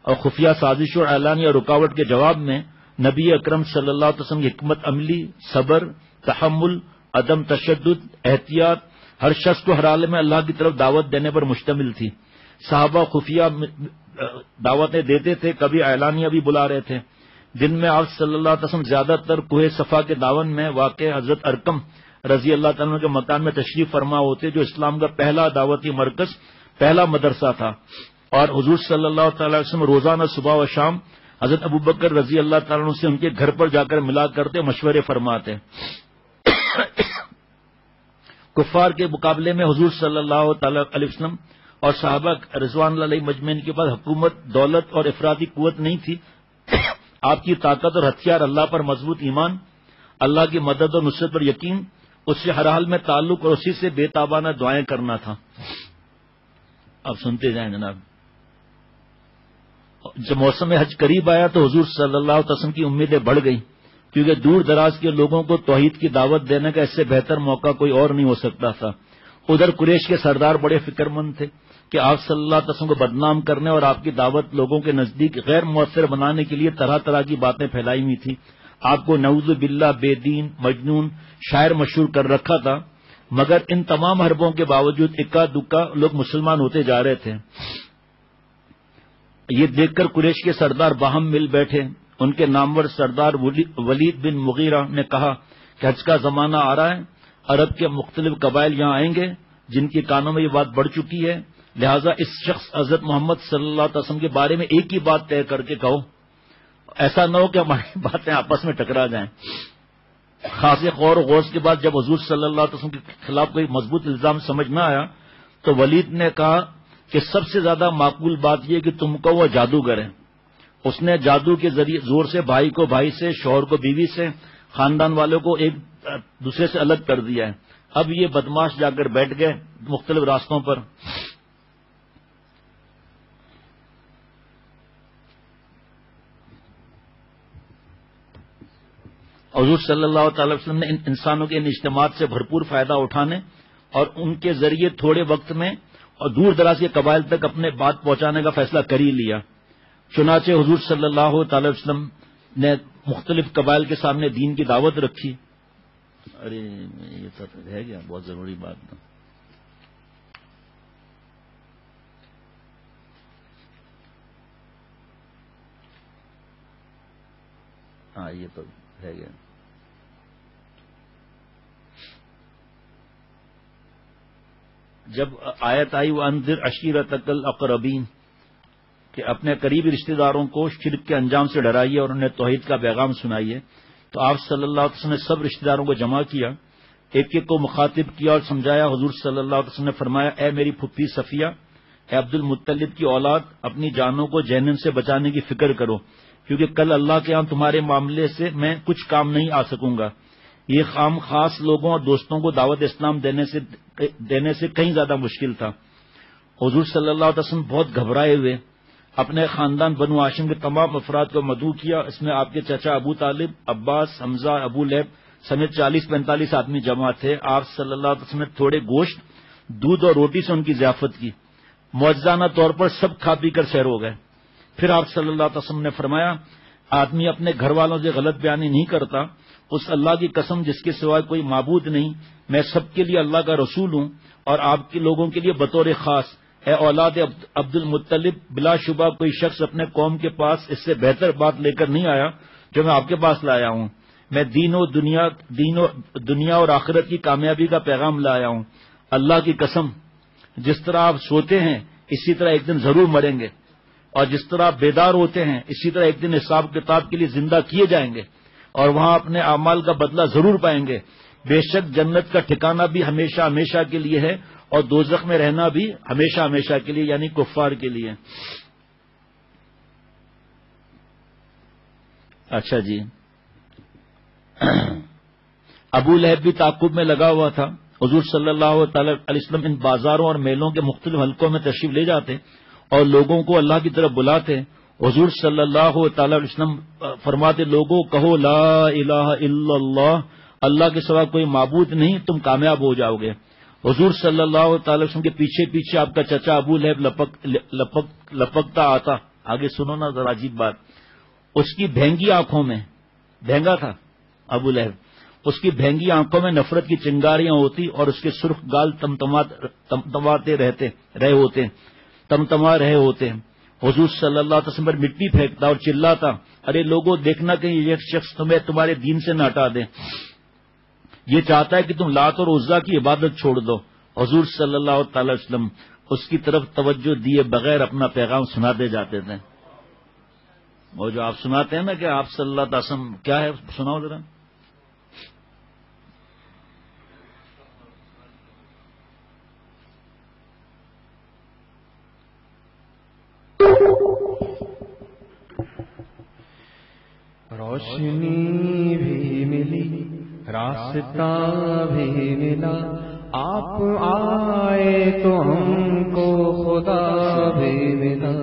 اور خفیہ سازشوں اور اعلانیہ رکاوٹ کے جواب میں نبی اکرم صلی اللہ علیہ وسلم کی حکمت عملی, صبر, تحمل, عدم تشدد, احتیاط ہر شخص کو ہر حال میں اللہ کی طرف دعوت دینے پر مشتمل تھی. صحابہ خفیہ دعوتیں دیتے تھے, کبھی اعلانیہ بھی بلا رہے تھے. دن میں آپ صلی اللہ علیہ وسلم زیادہ تر کوہ صفا کے داون میں واقع حضرت ارقم رضی اللہ تعالیٰ کے مکان میں تشریف فرما ہوتے, جو اسلام کا پہلا دعوتی مرکز, پہلا مدرسہ تھا. اور حضور صلی اللہ تعالی وسلم روزانہ صبح و شام حضرت ابوبکر رضی اللہ تعالیٰ عنہ سے ان کے گھر پر جا کر ملا کرتے, مشورے فرماتے. کفار کے مقابلے میں حضور صلی اللہ تعالی علیہ وسلم اور صحابہ رضوان اللہ علیہ مجمعین کے پاس حکومت, دولت اور افرادی قوت نہیں تھی. آپ کی طاقت اور ہتھیار اللہ پر مضبوط ایمان, اللہ کی مدد اور نصرت پر یقین, اس سے ہر حال میں تعلق اور اسی سے بے تابانہ دعائیں کرنا تھا. اب سنتے جائیں جناب. جب موسم حج قریب آیا تو حضور صلی اللہ علیہ وسلم کی امیدیں بڑھ گئیں، کیونکہ دور دراز کے لوگوں کو توحید کی دعوت دینے کا اس سے بہتر موقع کوئی اور نہیں ہو سکتا تھا۔ ادھر قریش کے سردار بڑے فکر مند تھے کہ آپ صلی اللہ علیہ وسلم کو بدنام کرنے اور آپ کی دعوت لوگوں کے نزدیک غیر مؤثر بنانے کے لیے طرح طرح کی باتیں پھیلائی ہوئی تھی۔ آپ کو نعوذ باللہ بے دین، مجنون، شاعر مشہور کر رکھا تھا، مگر ان تمام حربوں کے باوجود اکا دکا لوگ مسلمان ہوتے جا رہے تھے۔ یہ دیکھ کر قریش کے سردار باہم مل بیٹھے۔ ان کے نامور سردار ولید بن مغیرہ نے کہا کہ حج کا زمانہ آ رہا ہے، عرب کے مختلف قبائل یہاں آئیں گے جن کی کانوں میں یہ بات بڑھ چکی ہے، لہذا اس شخص حضرت محمد صلی اللہ علیہ وسلم کے بارے میں ایک ہی بات طے کر کے کہو، ایسا نہ ہو کہ ہماری باتیں آپس میں ٹکرا جائیں۔ خاص غور و غوص کے بعد جب حضور صلی اللہ علیہ وسلم کے خلاف کوئی مضبوط الزام سمجھ نہ آیا تو ولید نے کہا کہ سب سے زیادہ معقول بات یہ کہ تم کو وہ جادوگر ہے۔ اس نے جادو کے ذریعے زور سے بھائی کو بھائی سے، شوہر کو بیوی سے، خاندان والوں کو ایک دوسرے سے الگ کر دیا ہے۔ اب یہ بدماش جا کر بیٹھ گئے مختلف راستوں پر۔ حضور صلی اللہ تعالی وسلم نے ان انسانوں کے ان اجتماعات سے بھرپور فائدہ اٹھانے اور ان کے ذریعے تھوڑے وقت میں اور دور دراز کے قبائل تک اپنے بات پہنچانے کا فیصلہ کر ہی لیا۔ چنانچہ حضور صلی اللہ تعالی وسلم نے مختلف قبائل کے سامنے دین کی دعوت رکھی۔ ارے یہ تو ہے گیا بہت ضروری بات تھا۔ ہاں یہ تو ہے گیا۔ جب آیت آئی وَأَنذِرْ عَشِيرَتَكَ الْأَقْرَبِينَ کہ اپنے قریبی رشتہ داروں کو شرک کے انجام سے ڈرائیے اور انہیں توحید کا پیغام سنائیے، تو آپ صلی اللہ علیہ وسلم نے سب رشتہ داروں کو جمع کیا، ایک ایک کو مخاطب کیا اور سمجھایا۔ حضور صلی اللہ علیہ وسلم نے فرمایا، اے میری پھپھی صفیہ، اے عبد المطلب کی اولاد، اپنی جانوں کو جہنم سے بچانے کی فکر کرو، کیونکہ کل اللہ کے ہاں تمہارے معاملے سے میں کچھ کام نہیں آ سکوں گا۔ یہ خام خاص لوگوں اور دوستوں کو دعوت اسلام دینے سے کہیں زیادہ مشکل تھا۔ حضور صلی اللہ علیہ وسلم بہت گھبرائے ہوئے اپنے خاندان بنو ہاشم کے تمام افراد کو مدعو کیا۔ اس میں آپ کے چچا ابو طالب، عباس، حمزہ، ابو لہب سمیت 40-45 آدمی جمع تھے۔ آپ صلی اللہ علیہ وسلم نے تھوڑے گوشت، دودھ اور روٹی سے ان کی ضیافت کی۔ معجزانہ طور پر سب کھا پی کر سیر ہو گئے۔ پھر آپ صلی اللہ علیہ وسلم نے فرمایا، آدمی اپنے گھر والوں سے غلط بیانی نہیں کرتا، اس اللہ کی قسم جس کے سوائے کوئی معبود نہیں، میں سب کے لیے اللہ کا رسول ہوں اور آپ کے لوگوں کے لیے بطور خاص، اے اولاد عبد المطلب، بلا شبہ کوئی شخص اپنے قوم کے پاس اس سے بہتر بات لے کر نہیں آیا جو میں آپ کے پاس لایا ہوں۔ میں دین و دنیا اور آخرت کی کامیابی کا پیغام لایا ہوں۔ اللہ کی قسم، جس طرح آپ سوتے ہیں اسی طرح ایک دن ضرور مریں گے، اور جس طرح آپ بیدار ہوتے ہیں اسی طرح ایک دن حساب کتاب کے لیے زندہ کیے جائیں گے اور وہاں اپنے اعمال کا بدلہ ضرور پائیں گے۔ بے شک جنت کا ٹھکانہ بھی ہمیشہ ہمیشہ کے لیے ہے اور دوزخ میں رہنا بھی ہمیشہ ہمیشہ کے لیے، یعنی کفار کے لیے۔ اچھا جی، ابو لہب بھی تعقب میں لگا ہوا تھا۔ حضور صلی اللہ تعالی علیہ وسلم ان بازاروں اور میلوں کے مختلف حلقوں میں تشریف لے جاتے اور لوگوں کو اللہ کی طرف بلاتے۔ حضور صلی اللہ تعالی علیہ وسلم فرماتے، لوگوں کہو لا الہ الا اللہ، اللہ کے سوا کوئی معبود نہیں، تم کامیاب ہو جاؤ گے۔ حضور صلی اللہ تعالی وسلم کے پیچھے پیچھے آپ کا چچا ابو لہب لپکتا آتا۔ آگے سنو نا ذرا عجیب بات، اس کی بھینگی آنکھوں میں، بھینگا تھا ابو لہب، اس کی بھینگی آنکھوں میں نفرت کی چنگاریاں ہوتی اور اس کے سرخ گال تمتما رہے ہوتے۔ حضور صلی اللہ علیہ وسلم پر مٹی پھینکتا اور چلاتا، ارے لوگوں دیکھنا کہیں یہ شخص تمہیں تمہارے دین سے نہ ہٹا دے، یہ چاہتا ہے کہ تم لات اور عزا کی عبادت چھوڑ دو۔ حضور صلی اللہ تعالی وسلم اس کی طرف توجہ دیے بغیر اپنا پیغام سناتے جاتے تھے۔ وہ جو آپ سناتے ہیں نا کہ آپ صلی اللہ علیہ وسلم کیا ہے، سناؤ ذرا۔ روشنی بھی ملی، راستہ بھی ملا، آپ آئے تو ہم کو خدا بھی ملا۔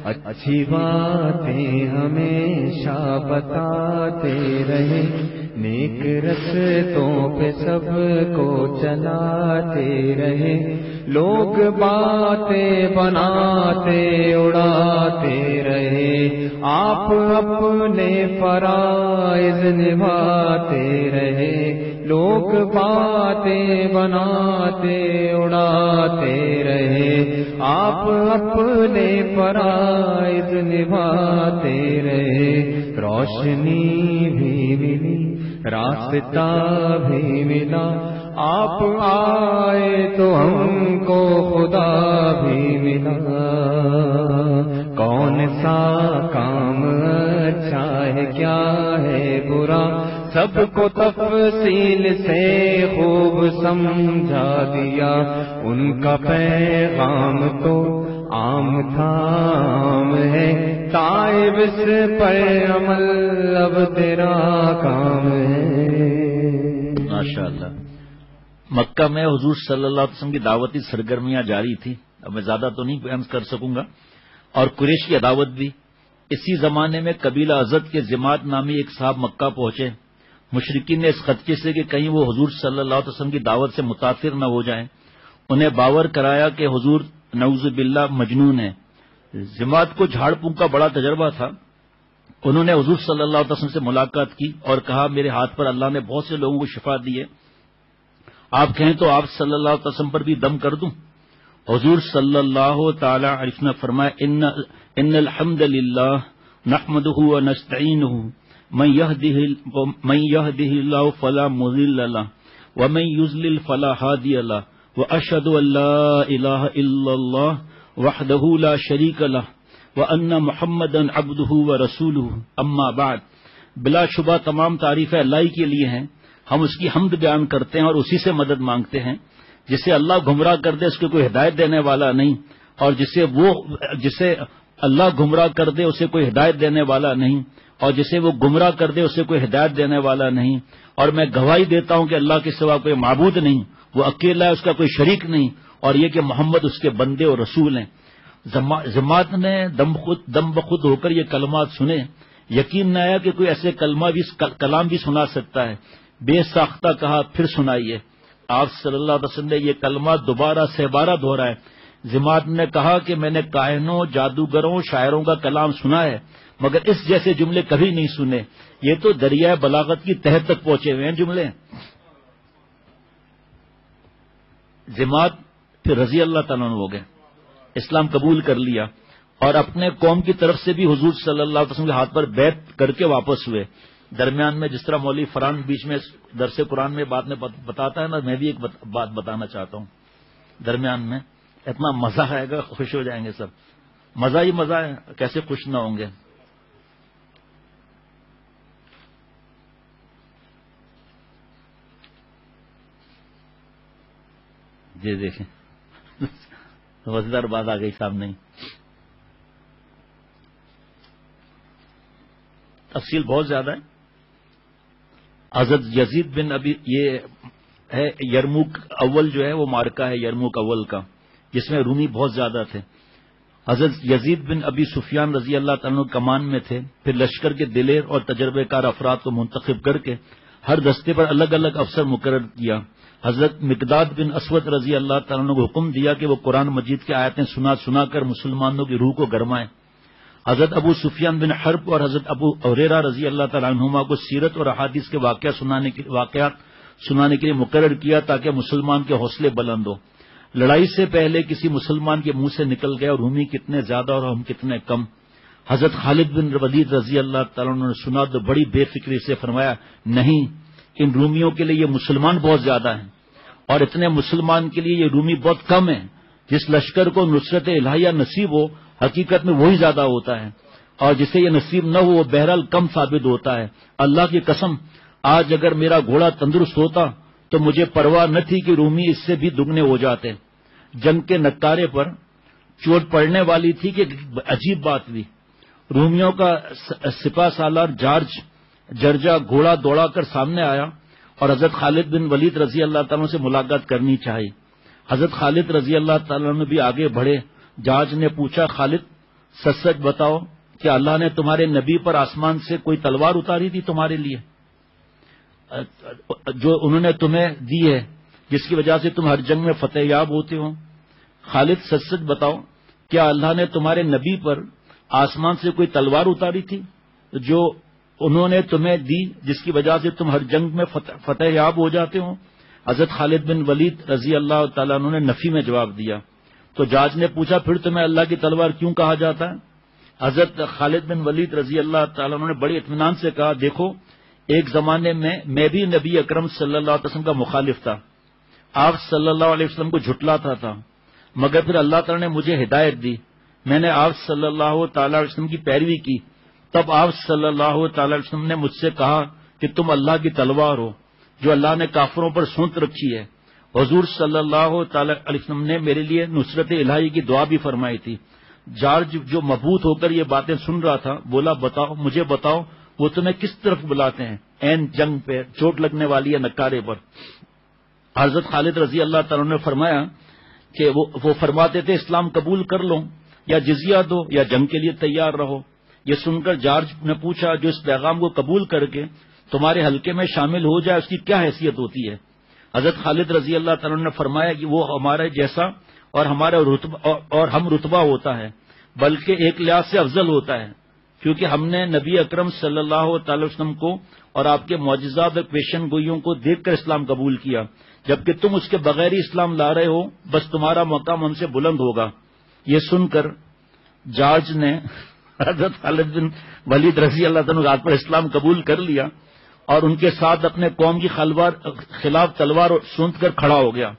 اچھی باتیں ہمیشہ بتاتے رہے، نیک رستوں پہ سب کو چلاتے رہے، لوگ باتیں بناتے اڑاتے رہے، آپ اپنے فرائض نبھاتے رہے، لوگ باتیں بناتے اڑاتے رہے، آپ اپنے فرائض نبھاتے رہے، روشنی بھی ملی راستہ بھی ملا، آپ آئے تو ہم کو خدا بھی ملا، کون سا کام اچھا ہے کیا ہے برا، سب کو تفصیل سے خوب سمجھا دیا، ان کا پیغام تو عام تھا عام ہے، تائب سے پر عمل اب تیرا کام ہے۔ ماشاءاللہ۔ مکہ میں حضور صلی اللہ علیہ وسلم کی دعوتی سرگرمیاں جاری تھی، اب میں زیادہ تو نہیں بیان کر سکوں گا، اور قریش کی عداوت بھی۔ اسی زمانے میں قبیلہ ازد کے ضماد نامی ایک صاحب مکہ پہنچے۔ مشرکین نے اس خدشے سے کہ کہیں وہ حضور صلی اللہ علیہ وسلم کی دعوت سے متاثر نہ ہو جائیں، انہیں باور کرایا کہ حضور نعوذ باللہ مجنون ہے۔ ضماد کو جھاڑ پھونک کا بڑا تجربہ تھا، انہوں نے حضور صلی اللہ علیہ وسلم سے ملاقات کی اور کہا میرے ہاتھ پر اللہ نے بہت سے لوگوں کو شفا دی ہے، آپ کہیں تو آپ صلی اللہ علیہ وسلم پر بھی دم کر دوں؟ حضور صلی اللہ تعالی علیہ وسلم نے فرمایا ان الحمد للہ نحمده ونستعینہ من یهده اللہ فلا مضل له ومن یضلل فلا هادی له واشهد ان لا الہ الا اللہ وحدہ لا شریک له وان محمدا عبدہ ورسولہ اما بعد۔ بلا شبہ تمام تعریفیں اللہ ہی کے لیے ہیں، ہم اس کی حمد بیان کرتے ہیں اور اسی سے مدد مانگتے ہیں۔ جسے اللہ گمراہ کر دے اس کو کوئی ہدایت دینے والا نہیں، اور جسے اللہ گمراہ کر دے اسے کوئی ہدایت دینے والا نہیں، اور جسے وہ گمراہ کر دے اسے کوئی ہدایت دینے والا نہیں۔ اور میں گواہی دیتا ہوں کہ اللہ کے سوا کوئی معبود نہیں، وہ اکیلا ہے، اس کا کوئی شریک نہیں، اور یہ کہ محمد اس کے بندے اور رسول ہیں۔ ضماد نے دم بخود ہو کر یہ کلمات سنے، یقین نہ آیا کہ کوئی ایسے کلام بھی سنا سکتا ہے۔ بے ساختہ کہا پھر سنائیے۔ آپ صلی اللہ علیہ وسلم نے یہ کلمات دوبارہ سے بارہ دہرائے۔ ضماد نے کہا کہ میں نے کاہنوں، جادوگروں، شاعروں کا کلام سنا ہے، مگر اس جیسے جملے کبھی نہیں سنے، یہ تو دریائے بلاغت کی تہہ تک پہنچے ہوئے ہیں جملے۔ ضماد پھر رضی اللہ تعالیٰ عنہ ہو گئے، اسلام قبول کر لیا، اور اپنے قوم کی طرف سے بھی حضور صلی اللہ علیہ وسلم کے ہاتھ پر بیعت کر کے واپس ہوئے۔ درمیان میں جس طرح مولوی فرحان بیچ میں درس قرآن میں بات میں بتاتا ہے نا، میں بھی ایک بات بتانا چاہتا ہوں درمیان میں، اتنا مزہ آئے گا، خوش ہو جائیں گے سب، مزہ ہی مزہ ہے، کیسے خوش نہ ہوں گے۔ جی دیکھیں مزیدار بات آ گئی سامنے ہی، تفصیل بہت زیادہ ہے۔ حضرت یزید بن ابی، یہ ہے یرموک اول جو ہے وہ مارکہ ہے یرموک اول کا، جس میں رومی بہت زیادہ تھے۔ حضرت یزید بن ابی سفیان رضی اللہ تعالیٰ کمان میں تھے، پھر لشکر کے دلیر اور تجربے کار افراد کو منتخب کر کے ہر دستے پر الگ الگ افسر مقرر کیا۔ حضرت مقداد بن اسود رضی اللہ تعالیٰ کو حکم دیا کہ وہ قرآن مجید کی آیتیں سنا کر مسلمانوں کی روح کو گرمائیں۔ حضرت ابو سفیان بن حرب اور حضرت ابو ہریرہ رضی اللہ تعالیٰ عنہما کو سیرت اور احادیث کے واقعات سنانے کے لیے مقرر کیا تاکہ مسلمان کے حوصلے بلند ہو۔ لڑائی سے پہلے کسی مسلمان کے منہ سے نکل گیا رومی کتنے زیادہ اور ہم کتنے کم۔ حضرت خالد بن ولید رضی اللہ تعالیٰ عنہ نے سنا تو بڑی بے فکری سے فرمایا، نہیں، ان رومیوں کے لیے یہ مسلمان بہت زیادہ ہیں، اور اتنے مسلمان کے لیے یہ رومی بہت کم ہیں۔ جس لشکر کو نصرت الہیہ نصیب ہو حقیقت میں وہی زیادہ ہوتا ہے، اور جسے یہ نصیب نہ ہو وہ بہرحال کم ثابت ہوتا ہے۔ اللہ کی قسم، آج اگر میرا گھوڑا تندرست ہوتا تو مجھے پرواہ نہ تھی کہ رومی اس سے بھی دگنے ہو جاتے۔ جنگ کے نکارے پر چوٹ پڑنے والی تھی کہ عجیب بات بھی، رومیوں کا سپہ سالار جرجا گھوڑا دوڑا کر سامنے آیا اور حضرت خالد بن ولید رضی اللہ تعالیٰ سے ملاقات کرنی چاہی۔ حضرت خالد رضی اللہ تعالیٰ نے بھی آگے بڑھے۔ جارج نے پوچھا، خالد سچ سچ بتاؤ کہ اللہ نے تمہارے نبی پر آسمان سے کوئی تلوار اتاری تھی تمہارے لیے جو انہوں نے تمہیں دی ہے، جس کی وجہ سے تم ہر جنگ میں فتح یاب ہوتے ہو؟ خالد سچ سچ بتاؤ کیا اللہ نے تمہارے نبی پر آسمان سے کوئی تلوار اتاری تھی جو انہوں نے تمہیں دی، جس کی وجہ سے تم ہر جنگ میں فتح یاب ہو جاتے ہو؟ حضرت خالد بن ولید رضی اللہ تعالیٰ عنہ نے نفی میں جواب دیا۔ تو جاج نے پوچھا پھر تمہیں اللہ کی تلوار کیوں کہا جاتا ہے؟ حضرت خالد بن ولید رضی اللہ تعالیٰ عنہ نے بڑے اطمینان سے کہا، دیکھو ایک زمانے میں بھی نبی اکرم صلی اللہ علیہ وسلم کا مخالف تھا، آپ صلی اللہ علیہ وسلم کو جھٹلاتا تھا، مگر پھر اللہ تعالیٰ نے مجھے ہدایت دی، میں نے آپ صلی اللہ تعالی علیہ وسلم کی پیروی کی، تب آپ صلی اللہ تعالی علیہ وسلم نے مجھ سے کہا کہ تم اللہ کی تلوار ہو جو اللہ نے کافروں پر سونت رکھی ہے۔ حضور صلی اللہ تعالی علیہ وسلم نے میرے لیے نصرت الہی کی دعا بھی فرمائی تھی۔ جارج جو مبہوت ہو کر یہ باتیں سن رہا تھا بولا، بتاؤ مجھے بتاؤ وہ تمہیں کس طرف بلاتے ہیں؟ این جنگ پہ چوٹ لگنے والی ہے نکارے پر۔ حضرت خالد رضی اللہ تعالیٰ نے فرمایا کہ وہ فرماتے تھے اسلام قبول کر لو یا جزیہ دو یا جنگ کے لیے تیار رہو۔ یہ سن کر جارج نے پوچھا، جو اس پیغام کو قبول کر کے تمہارے حلقے میں شامل ہو جائے اس کی کیا حیثیت ہوتی ہے؟ حضرت خالد رضی اللہ تعالیٰ نے فرمایا کہ وہ ہمارے جیسا اور ہم رتبہ ہوتا ہے، بلکہ ایک لحاظ سے افضل ہوتا ہے، کیونکہ ہم نے نبی اکرم صلی اللہ تعالی وسلم کو اور آپ کے معجزات اور پیشن گوئیوں کو دیکھ کر اسلام قبول کیا، جبکہ تم اس کے بغیر ہی اسلام لا رہے ہو، بس تمہارا مقام ہم سے بلند ہوگا۔ یہ سن کر جارج نے حضرت خالد بن ولید رضی اللہ عنہ پر اسلام قبول کر لیا اور ان کے ساتھ اپنے قوم کی خلاف تلوار سونت کر کھڑا ہو گیا،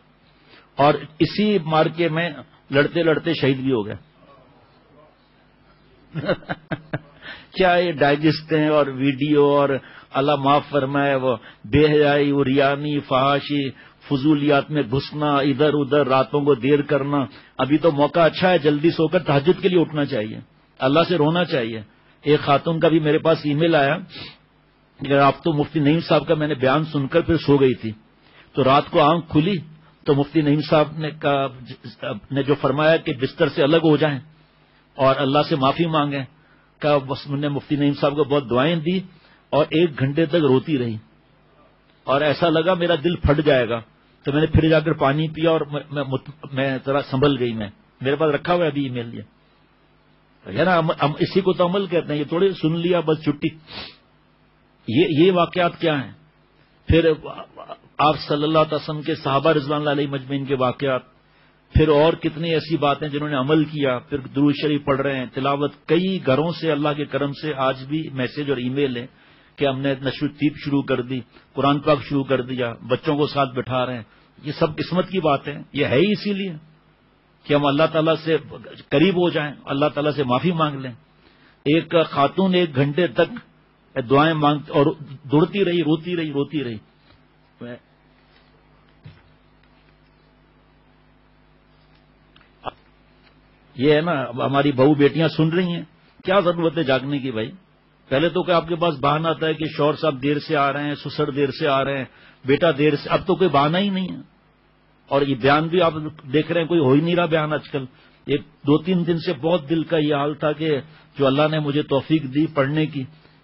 اور اسی مارکے میں لڑتے لڑتے شہید بھی ہو گیا۔ کیا یہ ڈائجسٹ ہیں اور ویڈیو اور اللہ معاف فرمائے وہ بے حیائی، ریانی، فحاشی، فضولیات میں گھسنا، ادھر ادھر راتوں کو دیر کرنا۔ ابھی تو موقع اچھا ہے، جلدی سو کر تہجد کے لیے اٹھنا چاہیے، اللہ سے رونا چاہیے۔ ایک خاتون کا بھی میرے پاس ای میل آیا کہ آپ تو مفتی نعیم صاحب کا میں نے بیان سن کر پھر سو گئی تھی، تو رات کو آنکھ کھلی تو مفتی نعیم صاحب نے جو فرمایا کہ بستر سے الگ ہو جائیں اور اللہ سے معافی مانگیں، کہ بس میں نے مفتی نعیم صاحب کو بہت دعائیں دی اور 1 گھنٹے تک روتی رہی، اور ایسا لگا میرا دل پھٹ جائے گا، تو میں نے پھر جا کر پانی پیا اور میں ذرا سنبھل گئی۔ میرے پاس رکھا ہوا ہے ابھی ای میل یہ نا، ہم اسی کو تو عمل کہتے ہیں، یہ تھوڑی سن لیا بس چھٹی۔ یہ واقعات کیا ہیں؟ پھر آپ صلی اللہ علیہ وسلم کے صحابہ رضوان اللہ علیہ مجمعین کے واقعات، پھر اور کتنی ایسی باتیں جنہوں نے عمل کیا، پھر درود شریف پڑھ رہے ہیں، تلاوت۔ کئی گھروں سے اللہ کے کرم سے آج بھی میسج اور ای میل ہے کہ ہم نے نشر الطیب شروع کر دی، قرآن پاک شروع کر دیا، بچوں کو ساتھ بٹھا رہے ہیں۔ یہ سب قسمت کی بات ہے، یہ ہے ہی اسی لیے کہ ہم اللہ تعالیٰ سے قریب ہو جائیں، اللہ تعالیٰ سے معافی مانگ لیں۔ ایک خاتون 1 گھنٹے تک دعائیں مانگ اور دوڑتی رہی، روتی رہی۔ یہ ہے نا، ہماری بہو بیٹیاں سن رہی ہیں، کیا ضرورت ہے جاگنے کی بھائی؟ پہلے تو کہ آپ کے پاس بہانہ آتا ہے کہ شوہر صاحب دیر سے آ رہے ہیں، سسر دیر سے آ رہے ہیں، بیٹا دیر سے، اب تو کوئی بہانہ ہی نہیں ہے۔ اور یہ بیان بھی آپ دیکھ رہے ہیں کوئی ہو ہی نہیں رہا بیان آج کل۔ 2-3 دن سے بہت دل کا یہ حال تھا کہ جو اللہ نے مجھے توفیق دی پڑھنے کی،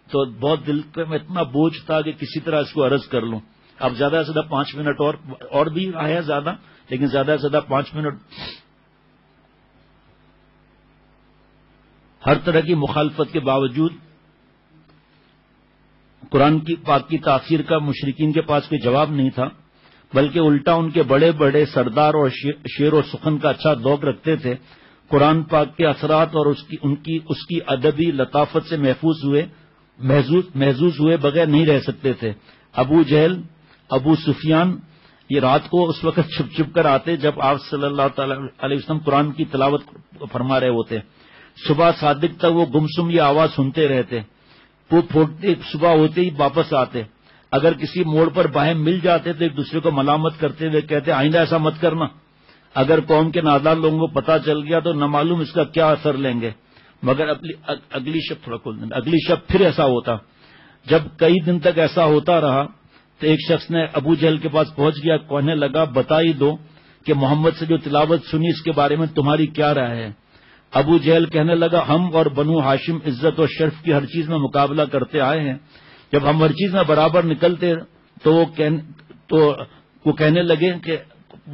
تو بہت دل میں اتنا بوجھ تھا کہ کسی طرح اس کو عرض کر لوں۔ اب زیادہ سے زیادہ 5 منٹ اور بھی آیا زیادہ، لیکن زیادہ سے زیادہ 5 منٹ۔ ہر طرح کی مخالفت کے باوجود قرآن کی پاک کی تاثیر کا مشرکین کے پاس کوئی جواب نہیں تھا، بلکہ الٹا ان کے بڑے بڑے سردار اور شعر و سخن کا اچھا ذوق رکھتے تھے۔ قرآن پاک کے اثرات اور اس کی ادبی لطافت سے محظوظ ہوئے بغیر نہیں رہ سکتے تھے۔ ابو جہل، ابو سفیان یہ رات کو اس وقت چھپ چھپ کر آتے جب آپ صلی اللہ تعالی علیہ وسلم قرآن کی تلاوت فرما رہے ہوتے۔ صبح صادق تک وہ گمسم یہ آواز سنتے رہتے، وہ پھوٹتے صبح ہوتے ہی واپس آتے۔ اگر کسی موڑ پر باہم مل جاتے تو ایک دوسرے کو ملامت کرتے ہوئے کہتے آئندہ ایسا مت کرنا۔ اگر قوم کے نادان لوگوں کو پتہ چل گیا تو نہ معلوم اس کا کیا اثر لیں گے۔ مگر اگلی شب پھر ایسا ہوتا۔ جب کئی دن تک ایسا ہوتا رہا تو ایک شخص نے ابو جہل کے پاس پہنچ گیا، کہنے لگا بتا ہی دو کہ محمد سے جو تلاوت سنی اس کے بارے میں تمہاری کیا رائے ہے؟ ابو جہل کہنے لگا ہم اور بنو ہاشم عزت اور شرف کی ہر چیز میں مقابلہ کرتے آئے ہیں، جب ہم ہر چیز میں برابر نکلتے تو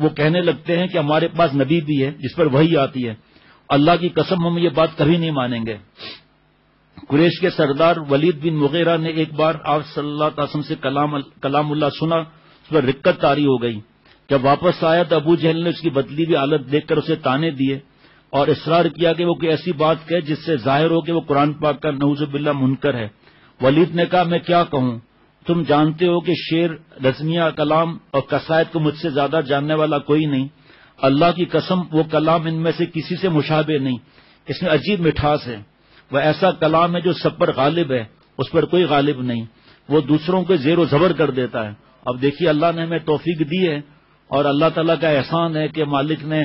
وہ کہنے لگتے ہیں کہ ہمارے پاس نبی بھی ہے جس پر وحی آتی ہے، اللہ کی قسم ہم یہ بات کبھی نہیں مانیں گے۔ قریش کے سردار ولید بن مغیرہ نے ایک بار آپ صلی اللہ علیہ وسلم سے کلام اللہ سنا، اس پر رقت طاری ہو گئی۔ جب واپس آیا تو ابو جہل نے اس کی بدلی ہوئی حالت دیکھ کر اسے تانے دیے اور اصرار کیا کہ وہ کوئی ایسی بات کہے جس سے ظاہر ہو کہ وہ قرآن پاک کا نعوذ باللہ منکر ہے۔ ولید نے کہا میں کیا کہوں، تم جانتے ہو کہ شعر، رزمیہ کلام اور قصائد کو مجھ سے زیادہ جاننے والا کوئی نہیں، اللہ کی قسم وہ کلام ان میں سے کسی سے مشابہ نہیں، اس میں عجیب مٹھاس ہے، وہ ایسا کلام ہے جو سب پر غالب ہے، اس پر کوئی غالب نہیں، وہ دوسروں کو زیر و زبر کر دیتا ہے۔ اب دیکھیے اللہ نے ہمیں توفیق دی ہے اور اللہ تعالیٰ کا احسان ہے کہ مالک نے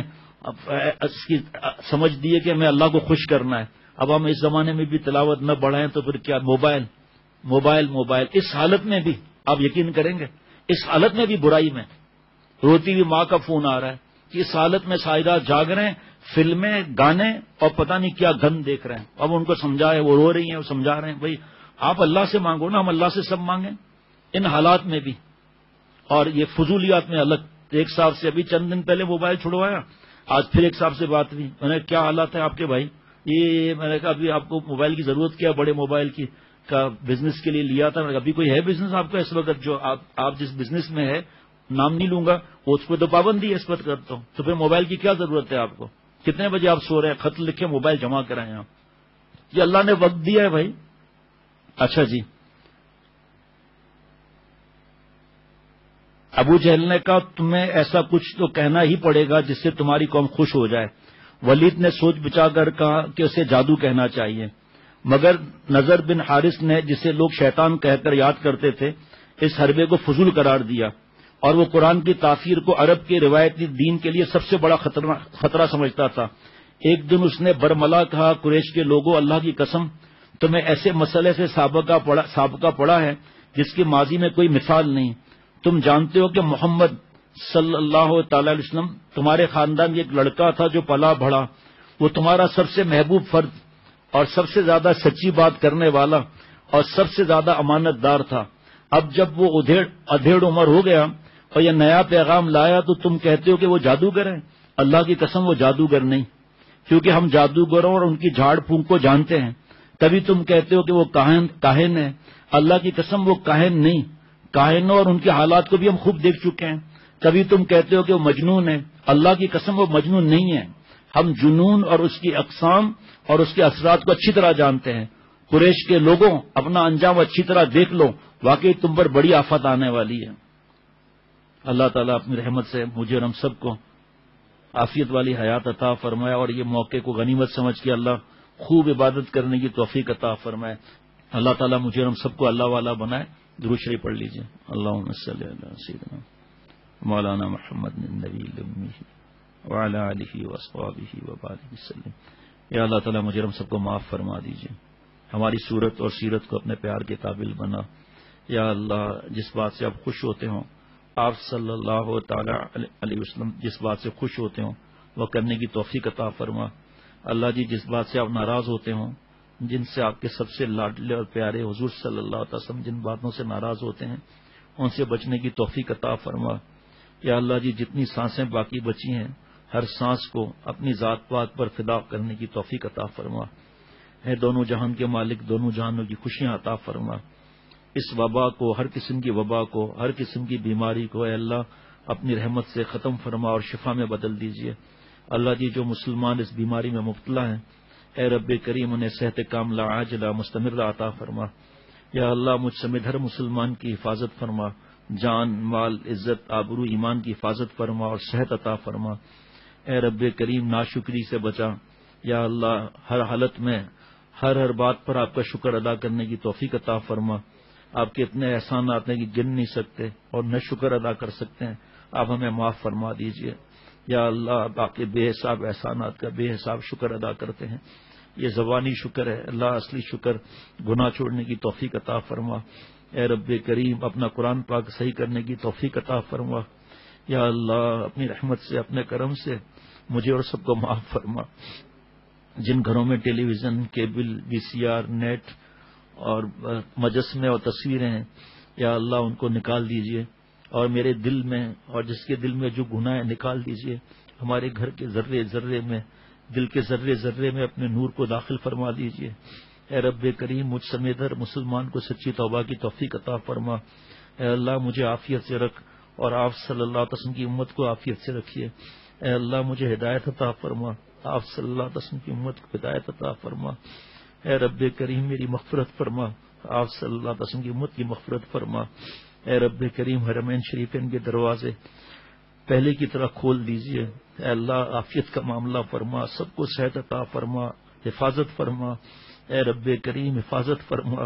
اس کی سمجھ دی ہے کہ ہمیں اللہ کو خوش کرنا ہے۔ اب ہم اس زمانے میں بھی تلاوت نہ بڑھائیں تو پھر کیا، موبائل اس حالت میں بھی آپ یقین کریں گے، اس حالت میں بھی برائی میں روتی ہوئی ماں کا فون آ رہا ہے کہ اس حالت میں سائدہ جاگ رہے ہیں، فلمیں، گانے اور پتہ نہیں کیا گند دیکھ رہے ہیں۔ اب ان کو سمجھائے، وہ رو رہی ہیں، وہ سمجھا رہے ہیں بھائی آپ اللہ سے مانگو نا، ہم اللہ سے سب مانگیں ان حالات میں بھی۔ اور یہ فضولیات میں الگ، ایک صاحب سے ابھی چند دن پہلے موبائل چھڑوایا، آج پھر ایک صاحب سے بات ہوئی، میں نے کیا حالات ہے آپ کے بھائی، یہ میں نے کہا ابھی آپ کو موبائل کی ضرورت کیا، بڑے موبائل کی کا بزنس کے لیے لیا تھا، ابھی کوئی ہے بزنس آپ کا اس وقت جو آپ جس بزنس میں ہے، نام نہیں لوں گا، اس پہ تو پابندی ہے اس وقت کرتا ہوں، تو پھر موبائل کی کیا ضرورت ہے آپ کو، کتنے بجے آپ سو رہے ہیں، خط لکھے موبائل جمع کرائیں آپ، یہ اللہ نے وقت دیا ہے بھائی۔ اچھا جی، ابو جہل نے کہا تمہیں ایسا کچھ تو کہنا ہی پڑے گا جس سے تمہاری قوم خوش ہو جائے۔ ولید نے سوچ بچا کر کہا کہ اسے جادو کہنا چاہیے، مگر نضر بن حارث نے، جسے لوگ شیطان کہہ کر یاد کرتے تھے، اس حربے کو فضول قرار دیا اور وہ قرآن کی تاثیر کو عرب کے روایتی دین کے لیے سب سے بڑا خطرہ سمجھتا تھا۔ ایک دن اس نے برملا کہا قریش کے لوگوں، اللہ کی قسم تمہیں ایسے مسئلے سے سابقہ پڑا ہے جس کی ماضی میں کوئی مثال نہیں۔ تم جانتے ہو کہ محمد صلی اللہ تعالی علیہ وسلم تمہارے خاندان میں ایک لڑکا تھا جو پلا بڑھا، وہ تمہارا سب سے محبوب فرد اور سب سے زیادہ سچی بات کرنے والا اور سب سے زیادہ امانت دار تھا۔ اب جب وہ ادھیڑ عمر ہو گیا اور یہ نیا پیغام لایا تو تم کہتے ہو کہ وہ جادوگر ہے۔ اللہ کی قسم وہ جادوگر نہیں، کیونکہ ہم جادوگروں اور ان کی جھاڑ پھونک کو جانتے ہیں، تبھی تم کہتے ہو کہ وہ کاہن ہے۔ اللہ کی قسم وہ کاہن نہیں، کاہنوں اور ان کے حالات کو بھی ہم خوب دیکھ چکے ہیں، تبھی تم کہتے ہو کہ وہ مجنون ہے۔ اللہ کی قسم وہ مجنون نہیں ہے، ہم جنون اور اس کی اقسام اور اس کے اثرات کو اچھی طرح جانتے ہیں۔ قریش کے لوگوں اپنا انجام اچھی طرح دیکھ لو، واقعی تم پر بڑی آفت آنے والی ہے۔ اللہ تعالیٰ اپنی رحمت سے مجھے اور ہم سب کو عافیت والی حیات عطا فرمائے اور یہ موقع کو غنیمت سمجھ کے اللہ خوب عبادت کرنے کی توفیق عطا فرمائے۔ اللہ تعالیٰ مجھے اور ہم سب کو اللہ والا بنائے۔ درود شریف پڑھ لیجیے۔ اللہم صلی علی سیدنا مولانا محمد النبی الامی وعلی آلہ واصحابہ وبارک وسلم۔ یا اللہ تعالیٰ مجھے اور ہم سب کو معاف فرما دیجیے، ہماری صورت اور سیرت کو اپنے پیار کے قابل بنا۔ یا اللہ جس بات سے آپ خوش ہوتے ہوں، آپ صلی اللہ تعالی علیہ وسلم جس بات سے خوش ہوتے ہوں وہ کرنے کی توفیق عطا فرما۔ اللہ جی جس بات سے آپ ناراض ہوتے ہوں، جن سے آپ کے سب سے لاڈلے اور پیارے حضور صلی اللہ علیہ وسلم جن باتوں سے ناراض ہوتے ہیں ان سے بچنے کی توفیق عطا فرما۔ یا اللہ جی جتنی سانسیں باقی بچی ہیں ہر سانس کو اپنی ذات پاک پر فدا کرنے کی توفیق عطا فرما۔ اے دونوں جہان کے مالک، دونوں جہانوں کی خوشیاں عطا فرما۔ اس وبا کو، ہر قسم کی وبا کو، ہر قسم کی بیماری کو اے اللہ اپنی رحمت سے ختم فرما اور شفا میں بدل دیجیے۔ اللہ جی جو مسلمان اس بیماری میں مبتلا ہیں، اے رب کریم انہیں صحت کاملہ عاجلہ مستمرہ عطا فرما۔ یا اللہ مجھ سمیت ہر مسلمان کی حفاظت فرما، جان، مال، عزت، آبرو، ایمان کی حفاظت فرما اور صحت عطا فرما۔ اے رب کریم ناشکری سے بچا۔ یا اللہ ہر حالت میں ہر بات پر آپ کا شکر ادا کرنے کی توفیق عطا فرما۔ آپ کے اتنے احسانات ہیں کہ گن نہیں سکتے اور نہ شکر ادا کر سکتے ہیں، آپ ہمیں معاف فرما دیجئے۔ یا اللہ آپ کے بے حساب احسانات کا بے حساب شکر ادا کرتے ہیں، یہ زبانی شکر ہے، اللہ اصلی شکر گناہ چھوڑنے کی توفیق عطا فرما۔ اے رب کریم اپنا قرآن پاک صحیح کرنے کی توفیق عطا فرما۔ یا اللہ اپنی رحمت سے، اپنے کرم سے مجھے اور سب کو معاف فرما۔ جن گھروں میں ٹیلی ویژن، کیبل، وی سی آر، نیٹ اور مجسمے اور تصویریں ہیں، یا اللہ ان کو نکال دیجئے، اور میرے دل میں اور جس کے دل میں جو گناہ ہے نکال دیجئے، ہمارے گھر کے ذرے ذرے میں، دل کے ذرے ذرے میں اپنے نور کو داخل فرما دیجئے۔ اے رب کریم، مجھ سمیت ہر مسلمان کو سچی توبہ کی توفیق عطا فرما۔ اے اللہ مجھے عافیت سے رکھ، اور آپ صلی اللہ علیہ وسلم کی امت کو عافیت سے رکھیے۔ اے اللہ مجھے ہدایت عطا فرما، آپ صلی اللہ علیہ وسلم کی امت کو ہدایت عطا فرما۔ اے رب کریم میری مغفرت فرما، آپ صلی اللہ علیہ وسلم کی امت کی مغفرت فرما۔ اے رب کریم حرمین شریفین کے دروازے پہلے کی طرح کھول دیجئے۔ اے اللہ عافیت کا معاملہ فرما، سب کو صحت عطا فرما، حفاظت فرما۔ اے رب کریم حفاظت فرما۔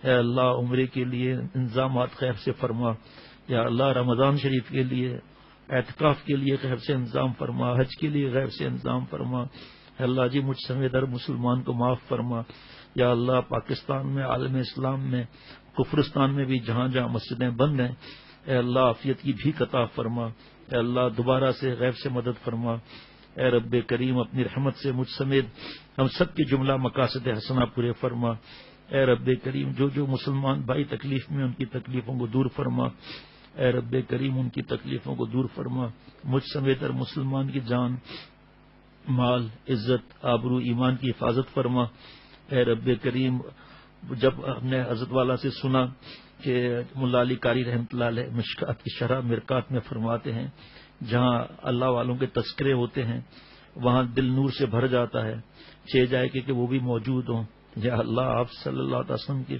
اے اللہ عمرے کے لیے انتظامات خیر سے فرما، یا اللہ رمضان شریف کے لیے، اعتکاف کے لیے غیب سے انتظام فرما، حج کے لیے غیب سے انتظام فرما۔ اے اللہ جی مجھ سمیت ہر مسلمان کو معاف فرما۔ یا اللہ پاکستان میں، عالم اسلام میں، کفرستان میں بھی جہاں جہاں مسجدیں بند ہیں، اے اللہ عافیت کی بھی عطا فرما۔ اے اللہ دوبارہ سے غیب سے مدد فرما۔ اے رب کریم اپنی رحمت سے مجھ سمیت ہم سب کے جملہ مقاصد حسنہ پورے فرما۔ اے رب کریم جو جو مسلمان بھائی تکلیف میں، ان کی تکلیفوں کو دور فرما۔ اے رب کریم ان کی تکلیفوں کو دور فرما۔ مجھ سمیت ہر مسلمان کی جان، مال، عزت، آبرو، ایمان کی حفاظت فرما۔ اے رب کریم جب ہم نے حضرت والا سے سنا کہ ملا علی قاری رحمۃ اللہ علیہ مشکات کی شرح مرکات میں فرماتے ہیں، جہاں اللہ والوں کے تذکرے ہوتے ہیں وہاں دل نور سے بھر جاتا ہے، چاہ جائے کہ وہ بھی موجود ہوں۔ یا اللہ آپ صلی اللہ علیہ وسلم کی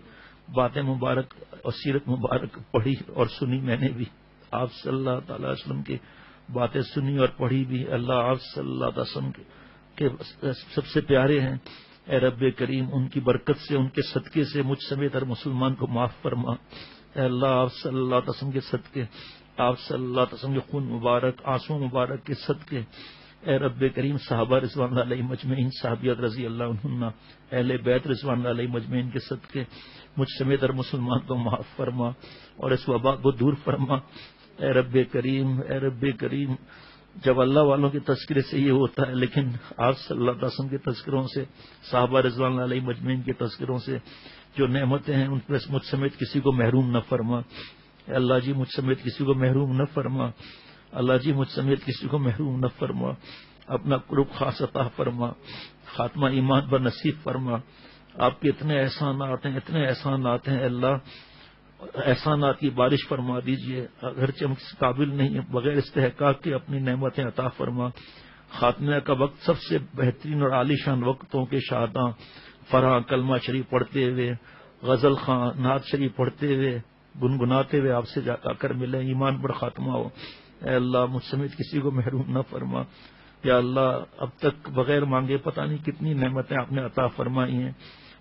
باتیں مبارک اور سیرت مبارک پڑھی اور سنی، میں نے بھی آپ صلی اللہ تعالی وسلم کی باتیں سنی اور پڑھی بھی۔ اللہ آپ صلی اللہ علیہ وسلم کے سب سے پیارے ہیں۔ اے رب کریم ان کی برکت سے، ان کے صدقے سے مجھ سمیت ہر مسلمان کو معاف فرما۔ اے اللہ آپ صلی اللہ علیہ وسلم کے صدقے، آپ صلی اللہ علیہ وسلم کے خون مبارک، آنسو مبارک کے صدقے، اے رب کریم صحابہ رضوان اللہ علیہ مجمعین، صحابیات رضی اللہ عنہن، اہل بیت رضوان اللہ علیہ مجمعین کے صدقے مجھ سمیت ہر مسلمان کو معاف فرما اور اس وبا کو دور فرما۔ اے رب کریم، اے رب کریم جب اللہ والوں کے تذکرے سے یہ ہوتا ہے، لیکن آپ صلی اللہ علیہ وسلم کے تذکروں سے، صحابہ رضوان اللہ علیہ مجمعین کے تذکروں سے جو نعمتیں ہیں ان پر مجھ سمیت کسی کو محروم نہ فرما۔ اے اللہ جی مجھ سمیت کسی کو محروم نہ فرما۔ اللہ جی مجھ سمیت کسی کو محروم نہ فرما۔ اپنا قرب خاص عطا فرما، خاتمہ ایمان پر نصیب فرما۔ آپ کے اتنے احسانات ہیں، اتنے احسانات ہیں، اللہ احسانات کی بارش فرما دیجئے۔ اگرچہ ہم اس قابل نہیں ہیں، بغیر استحقاق کے اپنی نعمتیں عطا فرما۔ خاتمہ کا وقت سب سے بہترین اور عالیشان وقتوں کے شاداں فرح کلمہ شریف پڑھتے ہوئے، غزل خاں، نعت شریف پڑھتے ہوئے، گنگناتے ہوئے آپ سے جا کر ملیں، ایمان پر خاتمہ ہو۔ اے اللہ مجھ سمیت کسی کو محروم نہ فرما۔ یا اللہ اب تک بغیر مانگے پتہ نہیں کتنی نعمتیں آپ نے عطا فرمائی ہیں۔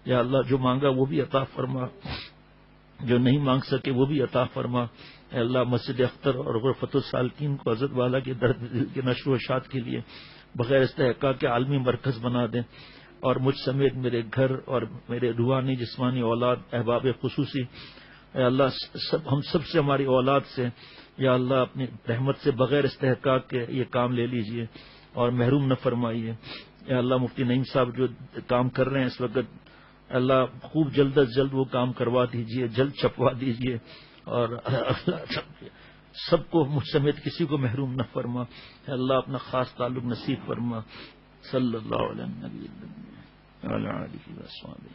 یا اللہ جو مانگا وہ بھی عطا فرما، جو نہیں مانگ سکے وہ بھی عطا فرما۔ اے اللہ مسجد اختر اور غرفت السالکین کو حضرت والا کے درد دل کے نشر و اشاعت کے لیے بغیر استحقاق کے عالمی مرکز بنا دیں، اور مجھ سمیت میرے گھر اور میرے روحانی جسمانی اولاد احباب خصوصی، اے اللہ ہم سب سے، ہماری اولاد سے، یا اللہ اپنی رحمت سے بغیر استحقاق کے یہ کام لے لیجئے اور محروم نہ فرمائیے۔ یا اللہ مفتی نعیم صاحب جو کام کر رہے ہیں اس وقت، اللہ خوب جلد از جلد وہ کام کروا دیجئے، جلد چھپوا دیجئے، اور اللہ سب کو مجھ سمیت کسی کو محروم نہ فرما۔ اللہ اپنا خاص تعلق نصیب فرما۔ صلی اللہ علیہ وسلم۔